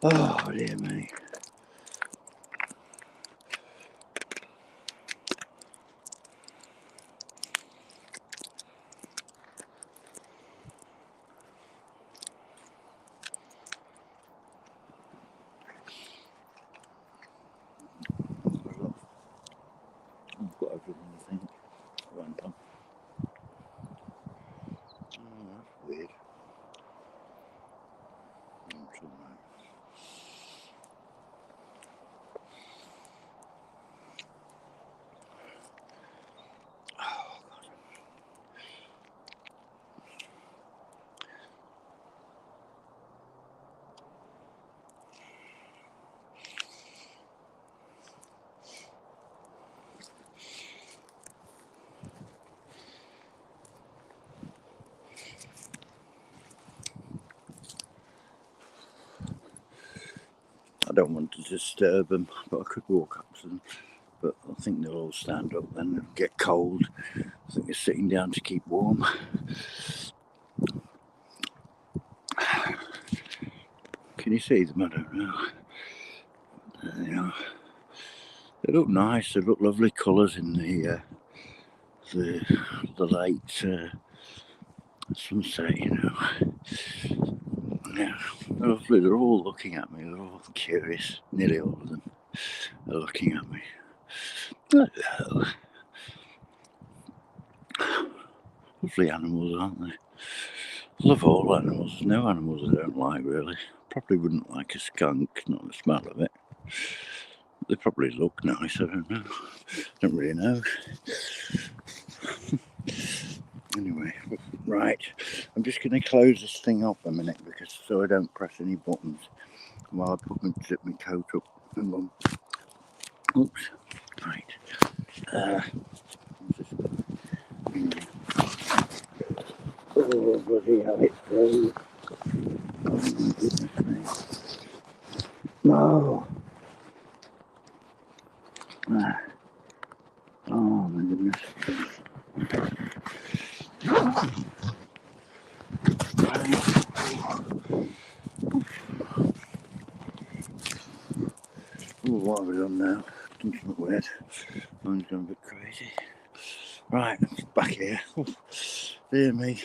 Oh dear me. I've got everything I think. Random. Oh, that's weird. I don't want to disturb them, but I could walk up to them. But I think they'll all stand up then and get cold. I think they're sitting down to keep warm. Can you see them? I don't know. You know, they look nice. They look lovely colours in the late sunset. You know, yeah, they're lovely. They're all looking at me. They're all curious. Nearly all of them are looking at me. Hello. Lovely animals, aren't they? I love all animals. There's no animals I don't like, really. Probably wouldn't like a skunk, not the smell of it. They probably look nice, I don't know. Don't really know. Anyway, right. I'm just going to close this thing up a minute because so I don't press any buttons while I put my coat up. Hang on. Oops. Right. Oh, bloody hell, it froze. Oh, my goodness me. No. Oh, my goodness. Oh, what have we done now? Done something weird. Mine's gone a bit crazy. Right, back here. Oh, dear me.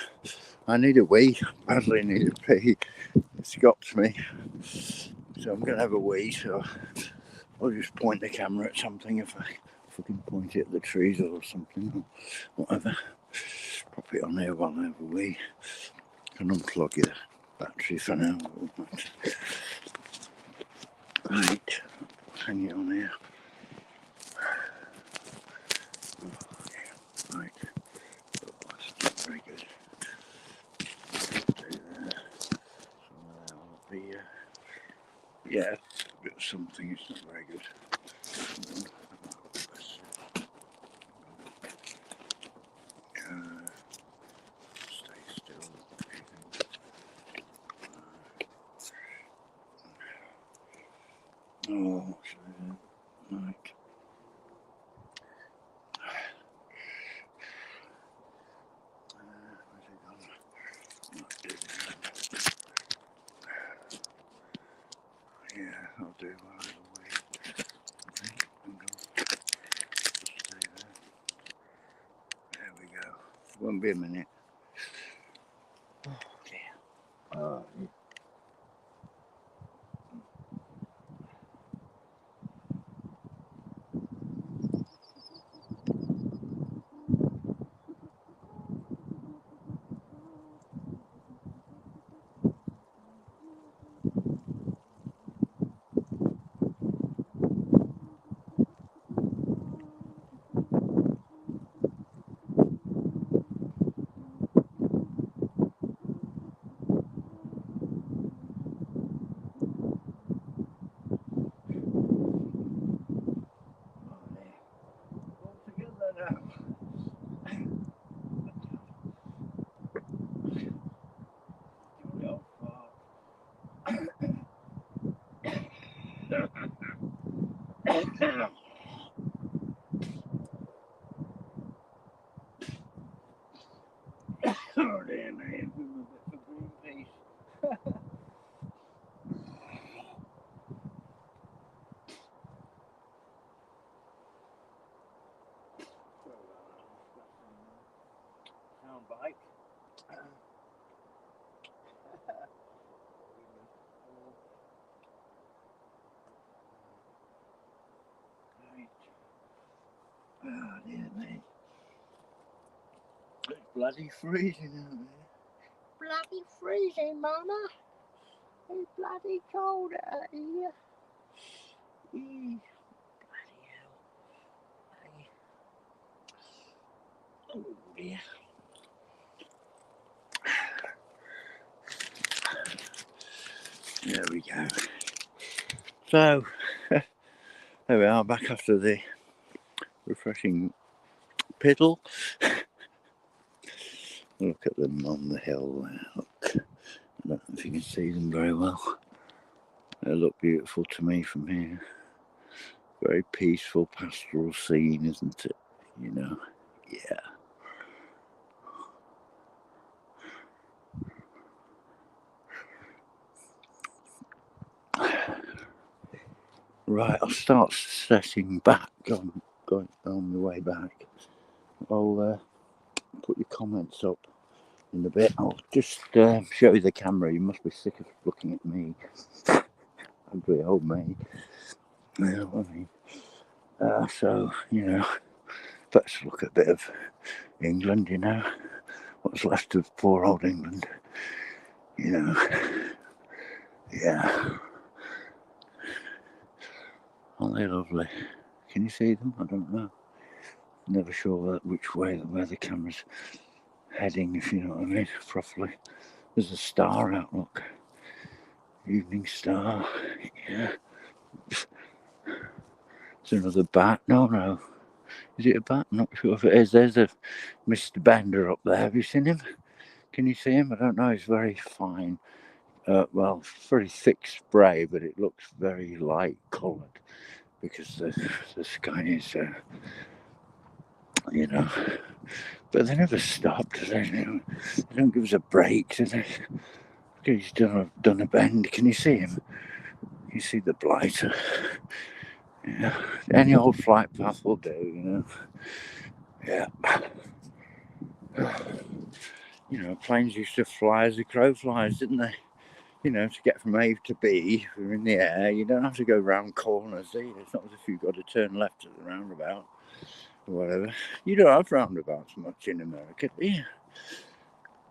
I need a wee. Badly need a pee. It's got to me. So I'm going to have a wee. So I'll just point the camera at something if I can point it at the trees or something or whatever. Pop it on there while I have a wee. Can unplug the battery for now. Right, hang it on here. Right, oh, that's not very good. Yeah, a bit of something, it's not very good. Stay still. Oh, right. Yeah, I'll do while I wait. Stay there. There we go. Won't be a minute. Oh dear. Oh dear me, give me a bit for Greenpeace. Sound bite. Oh dear me. It's bloody freezing out there. Bloody freezing, Mama. It's bloody cold out here. Bloody hell. Hey. Oh dear. There we go. So, there we are, back after the refreshing piddle. Look at them on the hill there. Look. I don't know if you can see them very well. They look beautiful to me from here. Very peaceful pastoral scene, isn't it? You know, yeah. Right, I'll start setting back going on the way back. I'll put your comments up in a bit. I'll just show you the camera. You must be sick of looking at me. Ugly old me. You know what I mean? So, you know, let's look at a bit of England, you know. What's left of poor old England. You know. Yeah. Aren't they lovely? Can you see them? I don't know. Never sure which way where the camera's heading, if you know what I mean, properly. There's a star out, look. Evening star. Yeah. Is there another bat? No. Is it a bat? I'm not sure if it is. There's a Mr. Bender up there. Have you seen him? Can you see him? I don't know. He's very fine. Well, very thick spray, but it looks very light coloured because the sky is, you know. But they never stop, do they? They don't give us a break, do they? He's done a bend. Can you see him? You see the blighter? Yeah. Any old flight path will do, you know. Yeah. You know, planes used to fly as the crow flies, didn't they? You know, to get from A to B, if you're in the air, you don't have to go round corners, do you? It's not as if you've got to turn left at the roundabout or whatever. You don't have roundabouts much in America, do you?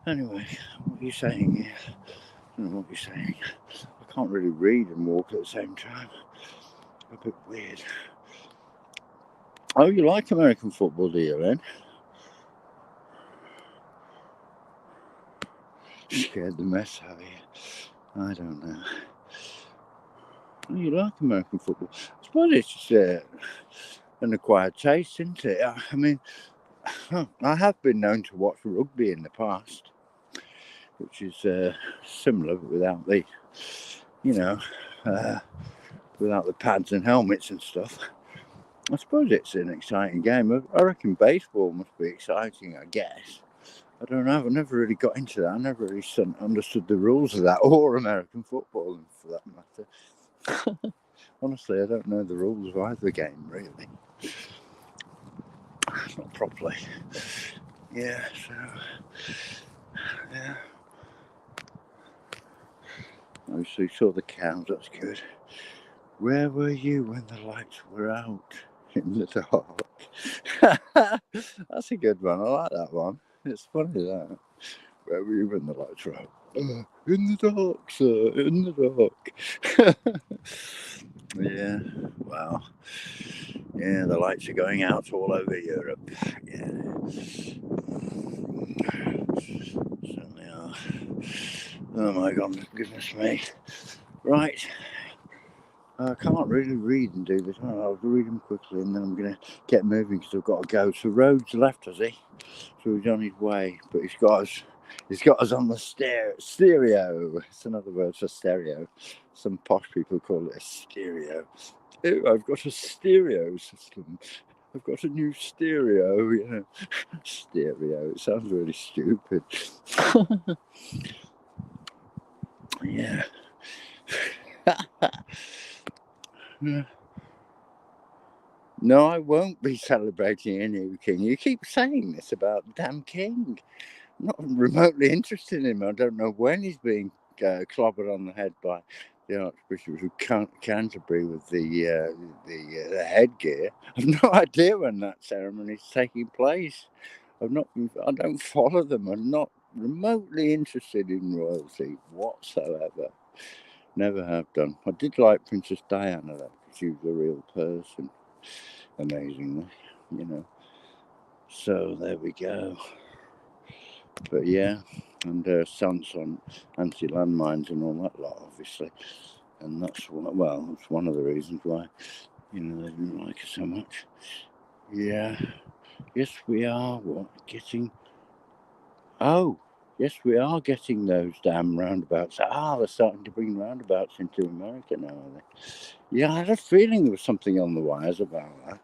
Anyway, what are you saying here? I don't know what you're saying. I can't really read and walk at the same time. A bit weird. Oh, you like American football, do you, then? Scared the mess out of you. I don't know. Oh, you like American football? I suppose it's just an acquired taste, isn't it? I mean, I have been known to watch rugby in the past, which is similar, but without the, you know, without the pads and helmets and stuff. I suppose it's an exciting game. I reckon baseball must be exciting, I guess. I don't know. I've never really got into that. I never really understood the rules of that, or American football, for that matter. Honestly, I don't know the rules of either game, really. Not properly. Yeah, so... Yeah. Oh, so you saw the cows, that's good. Where were you when the lights were out in the dark? That's a good one. I like that one. It's funny, that. Where were you when the lights were out? In the dark, sir, in the dark. Yeah, wow. Yeah, the lights are going out all over Europe. Yeah. Certainly are. Oh my goodness me. Right. I can't really read and do this. I'll read them quickly and then I'm going to get moving because I've got to go. So Rhodes left, has he? So he's on his way, but he's got us on the stereo. It's another word for stereo. Some posh people call it a stereo. Ew, I've got a stereo system. I've got a new stereo, you know. Stereo, it sounds really stupid. Yeah. No, I won't be celebrating a new king. You keep saying this about the damn king. I'm not remotely interested in him. I don't know when he's being clobbered on the head by the Archbishop of Canterbury with the headgear. I've no idea when that ceremony is taking place. I don't follow them. I'm not remotely interested in royalty whatsoever. Never have done. I did like Princess Diana though, because she was a real person, amazingly, you know. So there we go. But yeah, and her stance on anti-landmines and all that lot, obviously, and that's one of the reasons why, you know, they didn't like her so much. Yeah, yes, we are getting. Oh, yes, we are getting those damn roundabouts. They're starting to bring roundabouts into America now, are they? Yeah, I had a feeling there was something on the wires about that.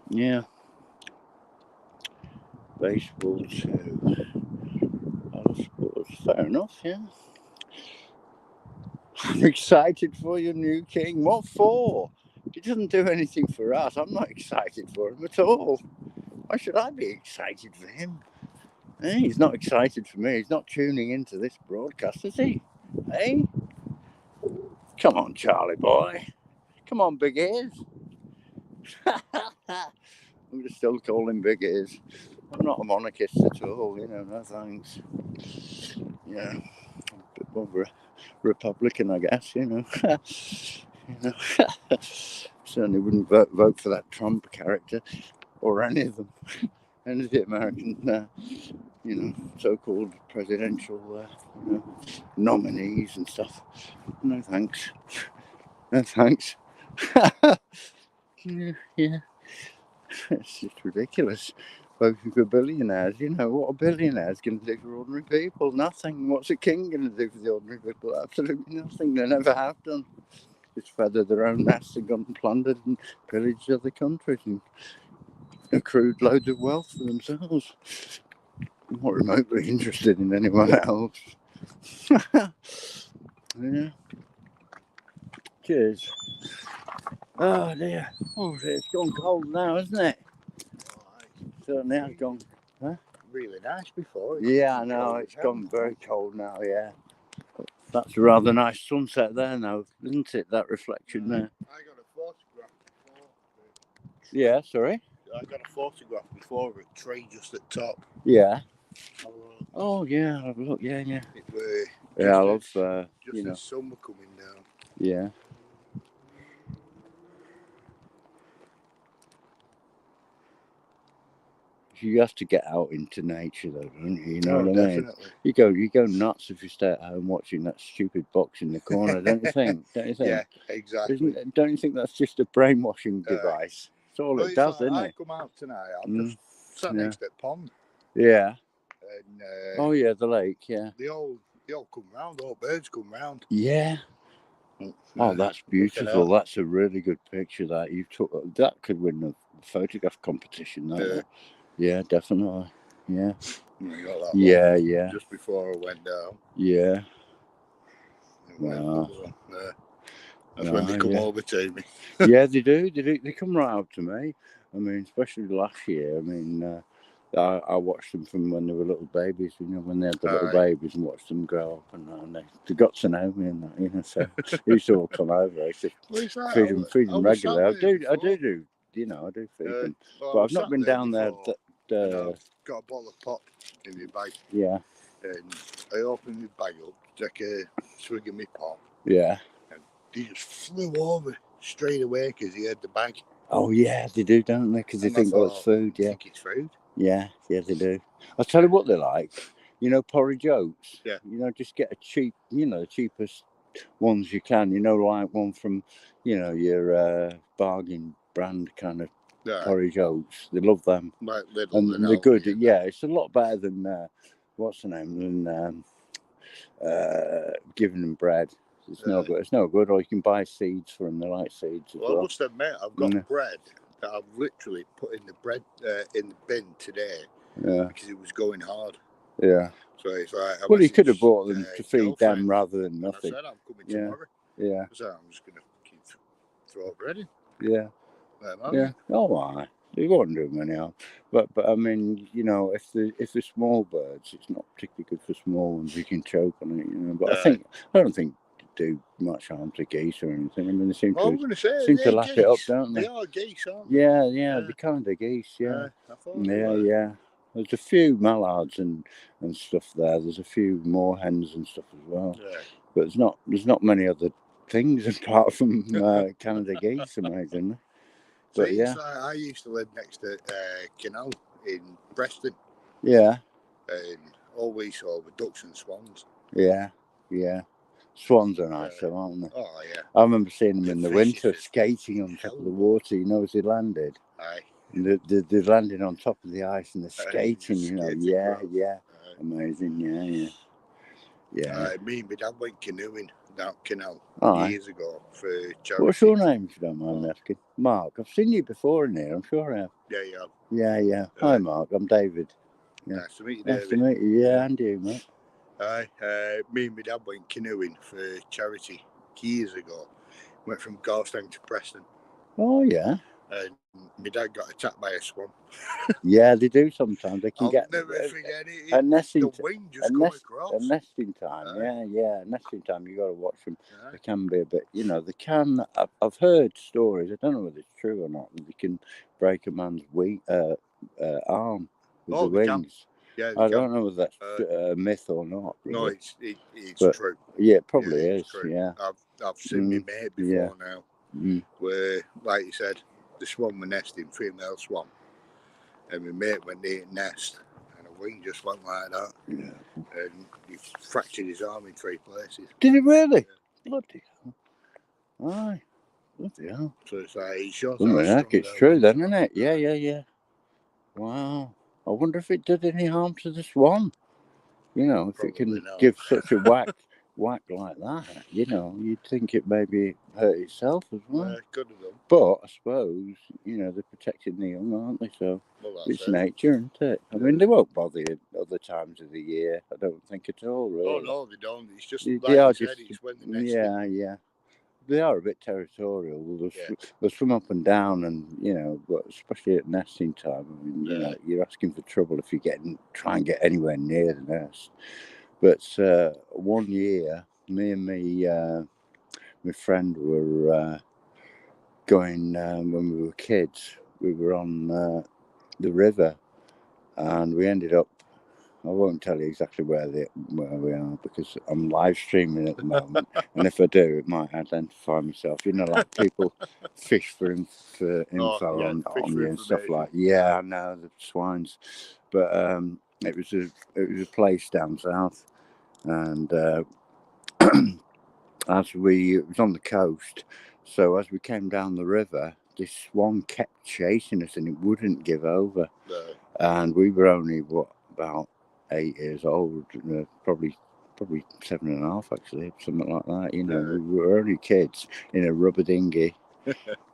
Yeah. Baseball too. Other sports, fair enough, yeah. I'm excited for your new king. What for? He doesn't do anything for us. I'm not excited for him at all. Why should I be excited for him? He's not excited for me. He's not tuning into this broadcast, is he? Hey? Come on, Charlie boy. Come on, big ears. I'm just still call him big ears. I'm not a monarchist at all, you know, no thanks. Yeah, a bit more of a Republican, I guess, you know. You know. Certainly wouldn't vote for that Trump character or any of them. Any of the American, you know, so-called presidential, you know, nominees and stuff. No thanks. No thanks. Yeah. It's just ridiculous. Voting for billionaires, you know, what a billionaire's going to do for ordinary people? Nothing. What's a king going to do for the ordinary people? Absolutely nothing. They never have done. Just feathered their own nests and gone and plundered and pillaged other countries and accrued loads of wealth for themselves. I'm not remotely interested in anyone else. Yeah. Cheers. Oh dear. Oh dear, it's gone cold now, isn't it? Certainly has gone. Huh? Really nice before. Yeah, I know. It's gone very cold now, yeah. That's a rather nice sunset there now, isn't it? That reflection there. I got a photograph before. Yeah, sorry? I got a photograph before of a tree just at top. Yeah. Oh, yeah, have a look. Yeah. It were Yeah, I love, you know, as sun were coming down. Yeah. You have to get out into nature, though, don't you? You know what I mean? You go nuts if you stay at home watching that stupid box in the corner, don't you think? Don't you think? Yeah, exactly. Don't you think that's just a brainwashing device? That's all it does, isn't it? I come out tonight. I'm just sat next to the pond. Yeah. And, oh yeah, the lake. Yeah. They all come round. All birds come round. Yeah. Oh, that's beautiful. That's a really good picture. That you took. That could win a photograph competition. Yeah, definitely. Yeah. Yeah. Just before I went down. Yeah. Wow. That's when they come over to me. Yeah, they do. They come right up to me. I mean, especially last year. I mean, I watched them from when they were little babies. You know, when they had the little babies, and watched them grow up, and they got to know me, and that, you know. So they used to all come over. I used to feed them regularly. I do. You know, I do feed them. But I've not been down there. I've got a bottle of pop in my bag. Yeah. And I opened my bag up, take a swig of my pop. Yeah. And he just flew over straight away because he had the bag. Oh yeah, they do, don't they? Because they think, it's food. Yeah. Think it's food. Yeah, they do. I'll tell you what they like. You know, porridge oats. Yeah. You know, just get a cheap, the cheapest ones you can. You know, like one from, your bargain brand kind of porridge oats. They love them. Like Lidl and they're good. Yeah, it's a lot better than what's the name? Than giving them bread. It's no good. It's no good. Or you can buy seeds for them. They like seeds as well. I must admit, I've got bread that I've literally put in the bread in the bin today Yeah. because it was going hard. Yeah. So it's like, Well, you could have bought them to feed them girlfriend, rather than and nothing. I said, I'm coming Yeah. tomorrow. Yeah. I said, I'm just going to keep throw bread in. Yeah. Let 'em have Yeah. it. Oh, aye. You won't do them anyhow. But I mean, you know, if the small birds, it's not particularly good for small ones. You can choke on it, you know. But I don't think they do much harm to geese or anything. I mean, they seem I'm going to say, to lap geese. it up, don't they? They are geese, aren't they? Yeah, they're kind of geese. Yeah. I thought they Yeah, were. yeah. There's a few mallards and stuff there. There's a few moorhens and stuff as well. Yeah. But there's not many other things apart from Canada geese, amazingly. But See, yeah, it's like I used to live next to canal in Preston, yeah, and always saw the ducks and swans. yeah, yeah. Swans are nice, though, aren't they? Oh yeah. I remember seeing them The in the fish winter is skating on top of the water. You know, as they landed. Aye. And they're landing on top of the ice and they're skating. just You know, skating yeah, across. yeah. Amazing, yeah. Me and my dad went canoeing down canal Aye. years ago for charity. What's your name, if you don't mind me asking? Mark. I've seen you before in here, I'm sure I have. Yeah, you have. Yeah. Hi, Mark. I'm David. Yeah. Nice to meet you, Nice David. to meet you. Yeah, and you, mate. Aye. Me and my dad went canoeing for charity years ago. Went from Garstang to Preston. Oh, yeah. And my dad got attacked by a swan. Yeah, they do sometimes. They can I'll get never forget it. a nesting The wing just come across. A nesting time. Aye. Yeah. Nesting time. You got to watch them. Aye. They can be a bit. You know, they can. I've heard stories. I don't know whether it's true or not. That they can break a man's arm with the wings. Yeah, I don't know whether that's a myth or not. Really. No, it's true. Yeah, it probably is. True. Yeah. I've seen my mate before now, where, like you said, the swan were nesting, female swan, and my mate went near the nest, and a wing just went like that, and he fractured his arm in 3 places. Did he really? Yeah. Bloody hell! Aye, bloody hell! So it's like it shows how strong it's true, then, isn't it? Yeah. Wow. I wonder if it did any harm to the swan. You know, if it can give such a whack like that, you know, you'd think it maybe hurt itself as well. Yeah, could have done. But I suppose, you know, they're protecting the young, aren't they? So it's nature, isn't it? I mean, they won't bother you other times of the year, I don't think at all, really. Oh, no, they don't. It's just like you said, it's when the nesting. Yeah. They are a bit territorial. They'll swim up and down, and you know, but especially at nesting time. I mean, you know, you're asking for trouble if you try and get anywhere near the nest. But one year, me and my friend were going when we were kids. We were on the river, and we ended up. I won't tell you exactly where we are because I'm live streaming at the moment, and if I do, it might identify myself. You know, like people fish for info on you and stuff like. Yeah, I know the swines, but it was a place down south, and it was on the coast, so as we came down the river, this swan kept chasing us, and it wouldn't give over, and we were only about 8 years old, probably 7.5 actually, something like that. You know, we were only kids in a rubber dinghy,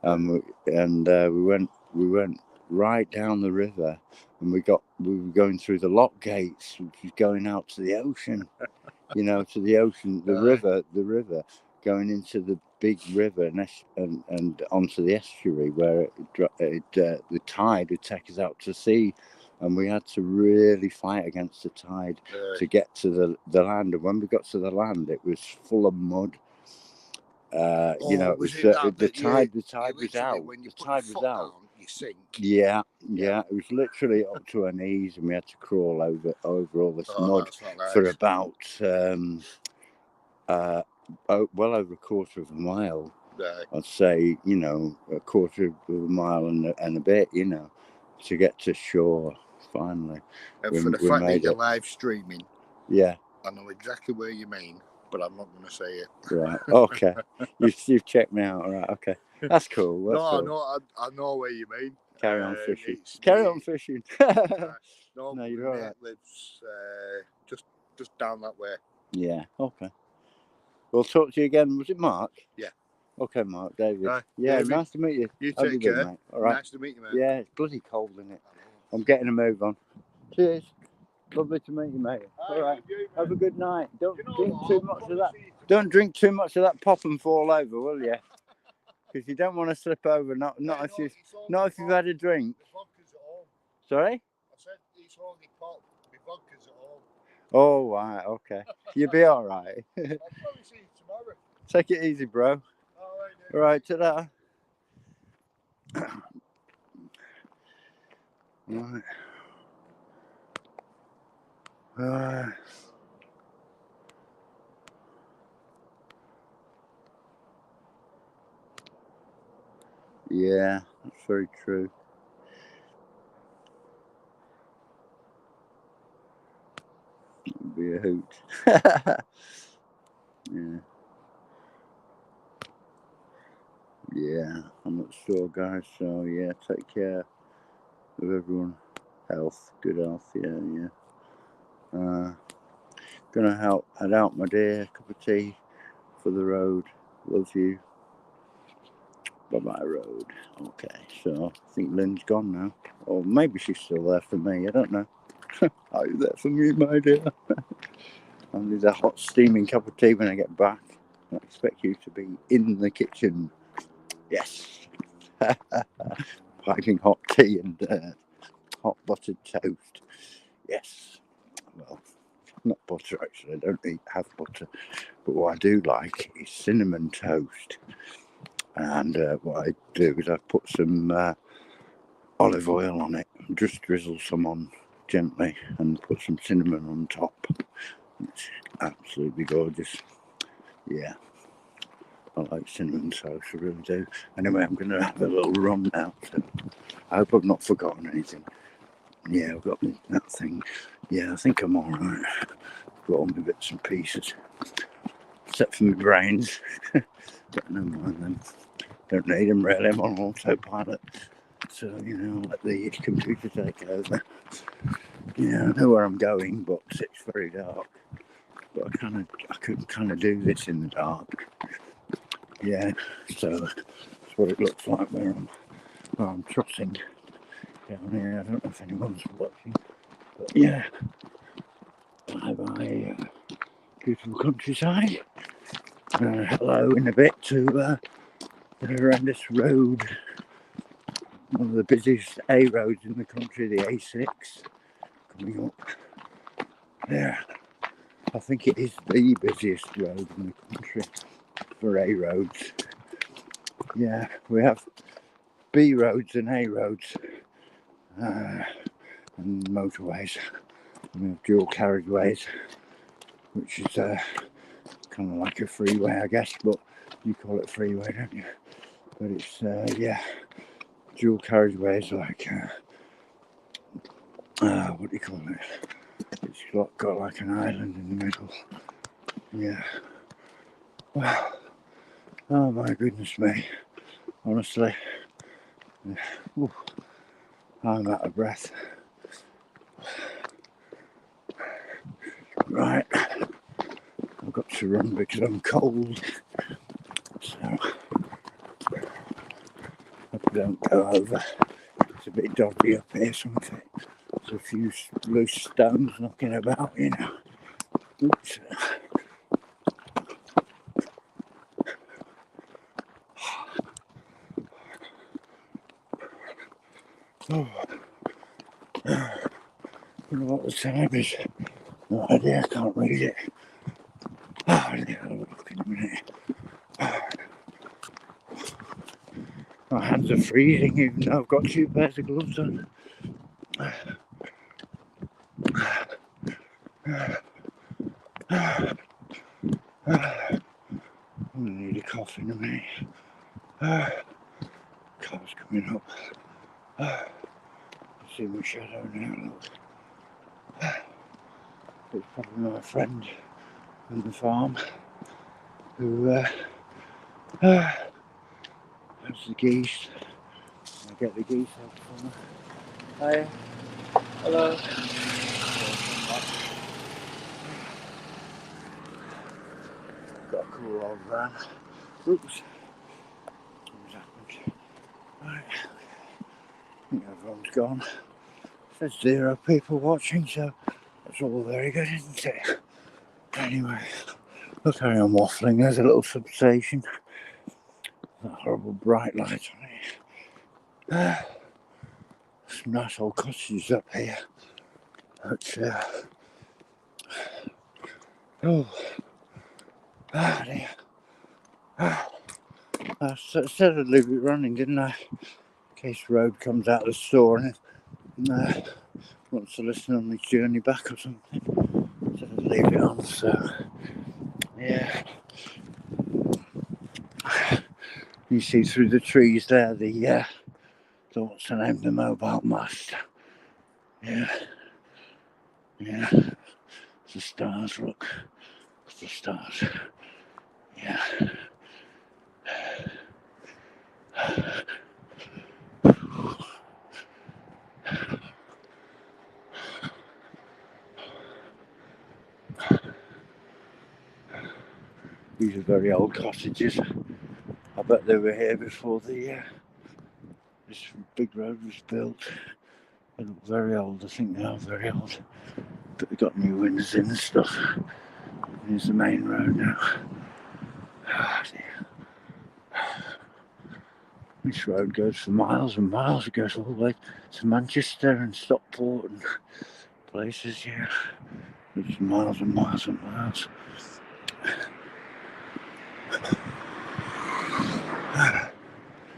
and we went right down the river, and we were going through the lock gates, which was going out to the ocean. You know, to the ocean, the river, going into the big river and onto the estuary where the tide would take us out to sea. And we had to really fight against the tide to get to the land. And when we got to the land, it was full of mud. You know, the tide was out. When you the tide was out. Down, you sink. Yeah. It was literally up to our knees, and we had to crawl over all this mud for about well over a quarter of a mile. I'd say, you know, a quarter of a mile and a bit, you know, to get to shore finally. And for the fact that you're live streaming, I know exactly where you mean, but I'm not going to say it. Right. Okay. You've checked me out. Right. Okay. That's cool. I know where you mean. Carry on fishing. Carry on fishing. No, you're all right. Lives just down that way. Yeah. Okay. We'll talk to you again. Was it Mark? Yeah. Okay, Mark, David. Right, yeah, David, nice to meet you. You How you take doing, care. mate? All right. Nice to meet you, mate. Yeah, it's bloody cold, isn't it? I'm getting a move on. Cheers. Lovely to meet you, mate. All right. Have a good night. Don't drink too much of that. Don't drink too much of that pop and fall over, will you? Because you don't want to slip over. Not if you've had a drink. Sorry? I said it's only pop. My vodka's at home. Oh, right, okay. You'll be all right. I'll probably see you tomorrow. Take it easy, bro. All right, ta-da. Right. Yeah, that's very true. It'd be a hoot. Yeah. Yeah, I'm not sure, guys. So, yeah, take care of everyone. Good health, yeah. Gonna head out, my dear. Cup of tea for the road. Love you. Bye-bye, road. Okay, so I think Lynn's gone now. Or maybe she's still there for me. I don't know. Are you there for me, my dear? I need a hot, steaming cup of tea when I get back. I expect you to be in the kitchen. Yes. Piping hot tea and hot buttered toast. Yes. Well, not butter actually. I don't have butter. But what I do like is cinnamon toast. And what I do is I put some olive oil on it. Just drizzle some on gently and put some cinnamon on top. It's absolutely gorgeous. Yeah. I like cinnamon toast, I really do. Anyway, I'm going to have a little run now. So I hope I've not forgotten anything. Yeah, I've got that thing. Yeah, I think I'm all right. I've got all my bits and pieces. Except for my brains. But never mind them. Don't need them really. I'm on autopilot. So, let the computer take over. Yeah, I know where I'm going, but it's very dark. But I could kind of do this in the dark. Yeah, so that's what it looks like where I'm trotting down here. I don't know if anyone's watching, but yeah, bye-bye, beautiful countryside. Hello in a bit to the horrendous road, one of the busiest A roads in the country, the A6, coming up there. I think it is the busiest road in the country for A roads. Yeah, we have B roads and A roads and motorways. We have dual carriageways, which is kind of like a freeway, I guess, but you call it freeway, don't you? But it's, dual carriageways, like, what do you call it? It's got like an island in the middle. Yeah. Well, oh my goodness me. Honestly, I'm out of breath. Right. I've got to run because I'm cold. So, hope I don't go over. It's a bit dodgy up here, something. There's a few loose stones knocking about, Oops. Oh. I don't know what the time is. No idea, I can't read it. Oh, yeah, I'll look in a minute. My hands are freezing even though I've got 2 pairs of gloves on. I'm gonna need a coffee in a minute. Car's coming up. I see my shadow now, look. It's probably my friend from the farm who has the geese. I get the geese out from her. Hi. Hello. Got a cool old van. Oops. everyone's gone. There's 0 people watching, so that's all very good, isn't it? Anyway, I'll carry on waffling. There's a little substation. That horrible bright light on it. Some nice old cottages up here. But, dear. I said I'd leave it running, didn't I? In case Road comes out of the store and wants to listen on his journey back or something. I said I'd leave it on, so yeah. You see through the trees there, the what's the name, the mobile mast. Yeah. It's the stars, look. It's the stars. Yeah. These are very old cottages. I bet they were here before this big road was built. They look very old. I think they are very old. But they've got new windows in and stuff. Here's the main road now. Oh dear. This road goes for miles and miles. It goes all the way to Manchester and Stockport and places, yeah. It's miles and miles and miles.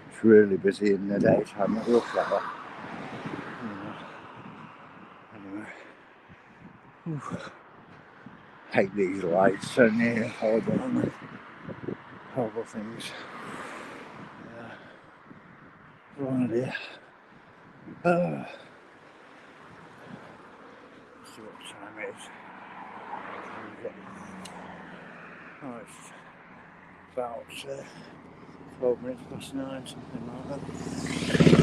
It's really busy in the daytime. It looks like that. Anyway. Ooh. Hate these lights so near. Horrible, aren't they? Horrible things. Oh dear. Let's see what time it is. Oh, it's about 12 minutes past 9, something like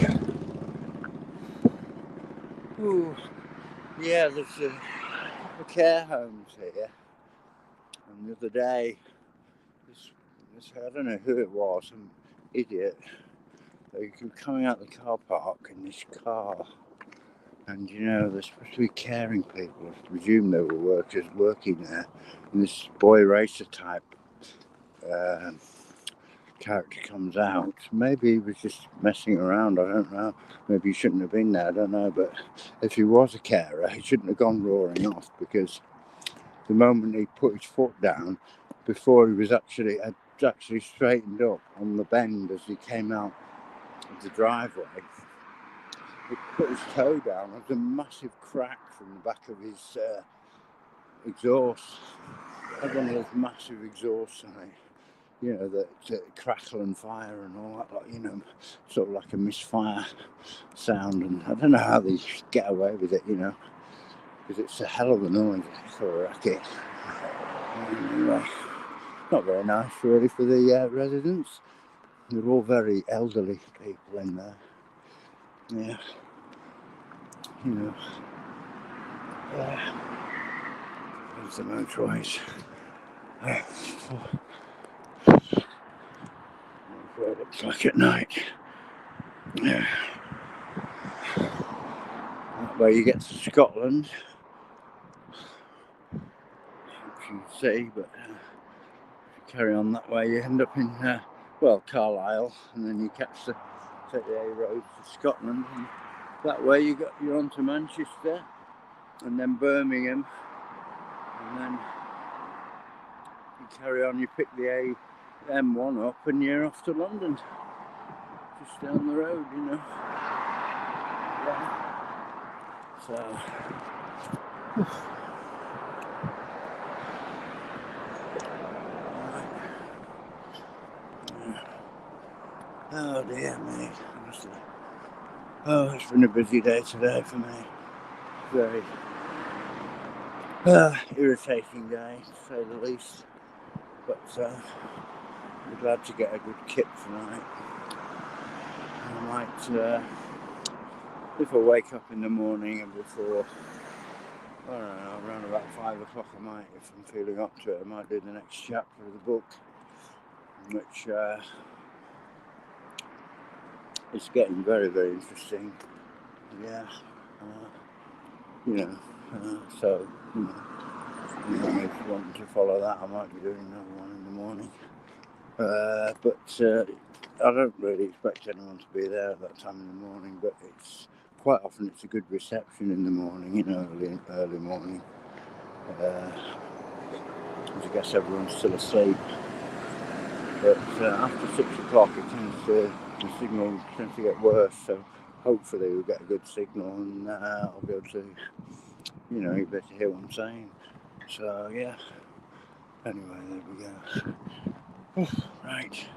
that. Ooh. Yeah, there's a care homes here. And the other day, I don't know who it was, some idiot. They were coming out the car park in this car. And they're supposed to be caring people. I presume they were workers working there. And this boy racer type character comes out. Maybe he was just messing around, I don't know. Maybe he shouldn't have been there, I don't know. But if he was a carer, he shouldn't have gone roaring off, because the moment he put his foot down, before he was actually straightened up on the bend as he came out of the driveway, he put his toe down. There was a massive crack from the back of his exhaust. Had one of those massive exhausts, that crackle and fire and all that, sort of like a misfire sound. And I don't know how they get away with it, because it's a hell of a noise for a racket. Anyway, not very nice really for the residents. They're all very elderly people in there. Yeah. There's the motorways. That's what it looks like at night. Yeah. That way you get to Scotland. You can see, but if you carry on that way, you end up in Carlisle, and then you take the A road to Scotland, and that way you're on to Manchester, and then Birmingham, and then you carry on. You pick the M1 up, and you're off to London, just down the road, Yeah. So. Oh dear me, honestly. Oh, it's been a busy day today for me. Very irritating day, to say the least. But I'm glad to get a good kip tonight. I might, if I wake up in the morning and before, I don't know, around about 5 o'clock, I might, if I'm feeling up to it, I might do the next chapter of the book, which is getting very, very interesting. yeah, so, if you want to follow that, I might be doing another one in the morning. But I don't really expect anyone to be there at that time in the morning, but it's quite often it's a good reception in the morning, early morning. I guess everyone's still asleep. But after 6 o'clock, the signal tends to get worse. So hopefully we'll get a good signal, and I'll be able to, you better hear what I'm saying. So yeah. Anyway, there we go. Right.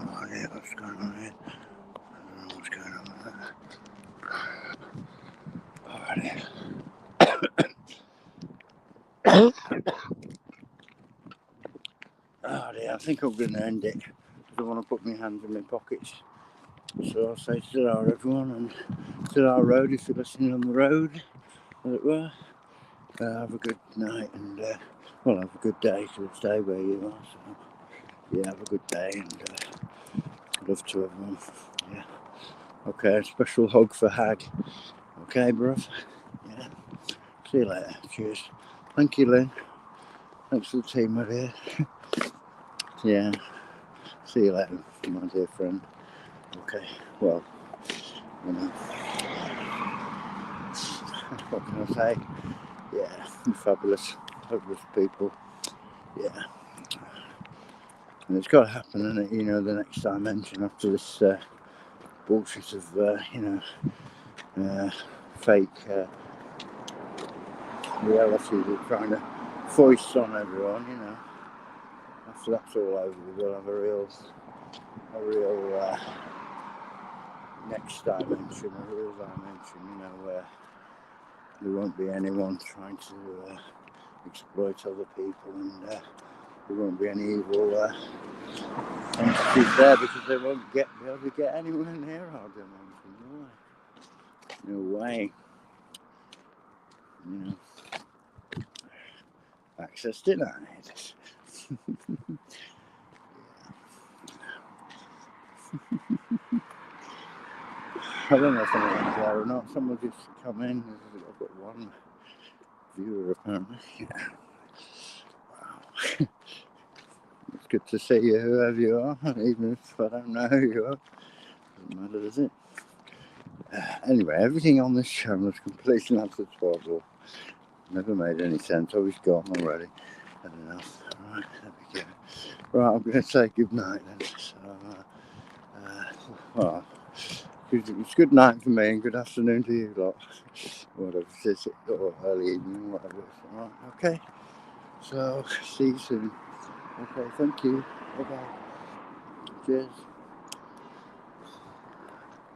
Oh yeah, what's going on here? I don't know what's going on with that. Oh dear, I think I'm going to end it. I don't want to put my hands in my pockets. So I'll say ta-ra everyone, and ta-ra road if you're listening on the road, as it were. Have a good night, and have a good day to stay where you are. So yeah, have a good day, and love to everyone. Yeah. Okay, a special hug for Hag. Okay, bruv. Yeah. See you later. Cheers. Thank you, Lynn. Thanks for the team, my dear. Yeah. See you later, my dear friend. Okay. Well, what can I say? Yeah, fabulous people. Yeah. And it's got to happen, isn't it? The next dimension after this bullshit of, fake reality they're trying to foist on everyone, After that's all over, we'll have a real next dimension, a real dimension, where there won't be anyone trying to exploit other people, and there won't be any evil entities there, because they won't be able to get anywhere near our dimension. No way. Access denied. I don't know if anyone's there or not. Someone just come in. I've got one viewer apparently. Yeah. Wow. It's good to see you, whoever you are, even if I don't know who you are. Doesn't matter, does it? Anyway, everything on this channel is completely unsubscribable. Never made any sense. Always gone already. Had enough. Right, there we go. Right, I'm going to say good night then. So, it's good night for me and good afternoon to you lot. Whatever it is, or early evening, whatever it is. Right, okay. So, see you soon. Okay, thank you. Bye-bye. Cheers.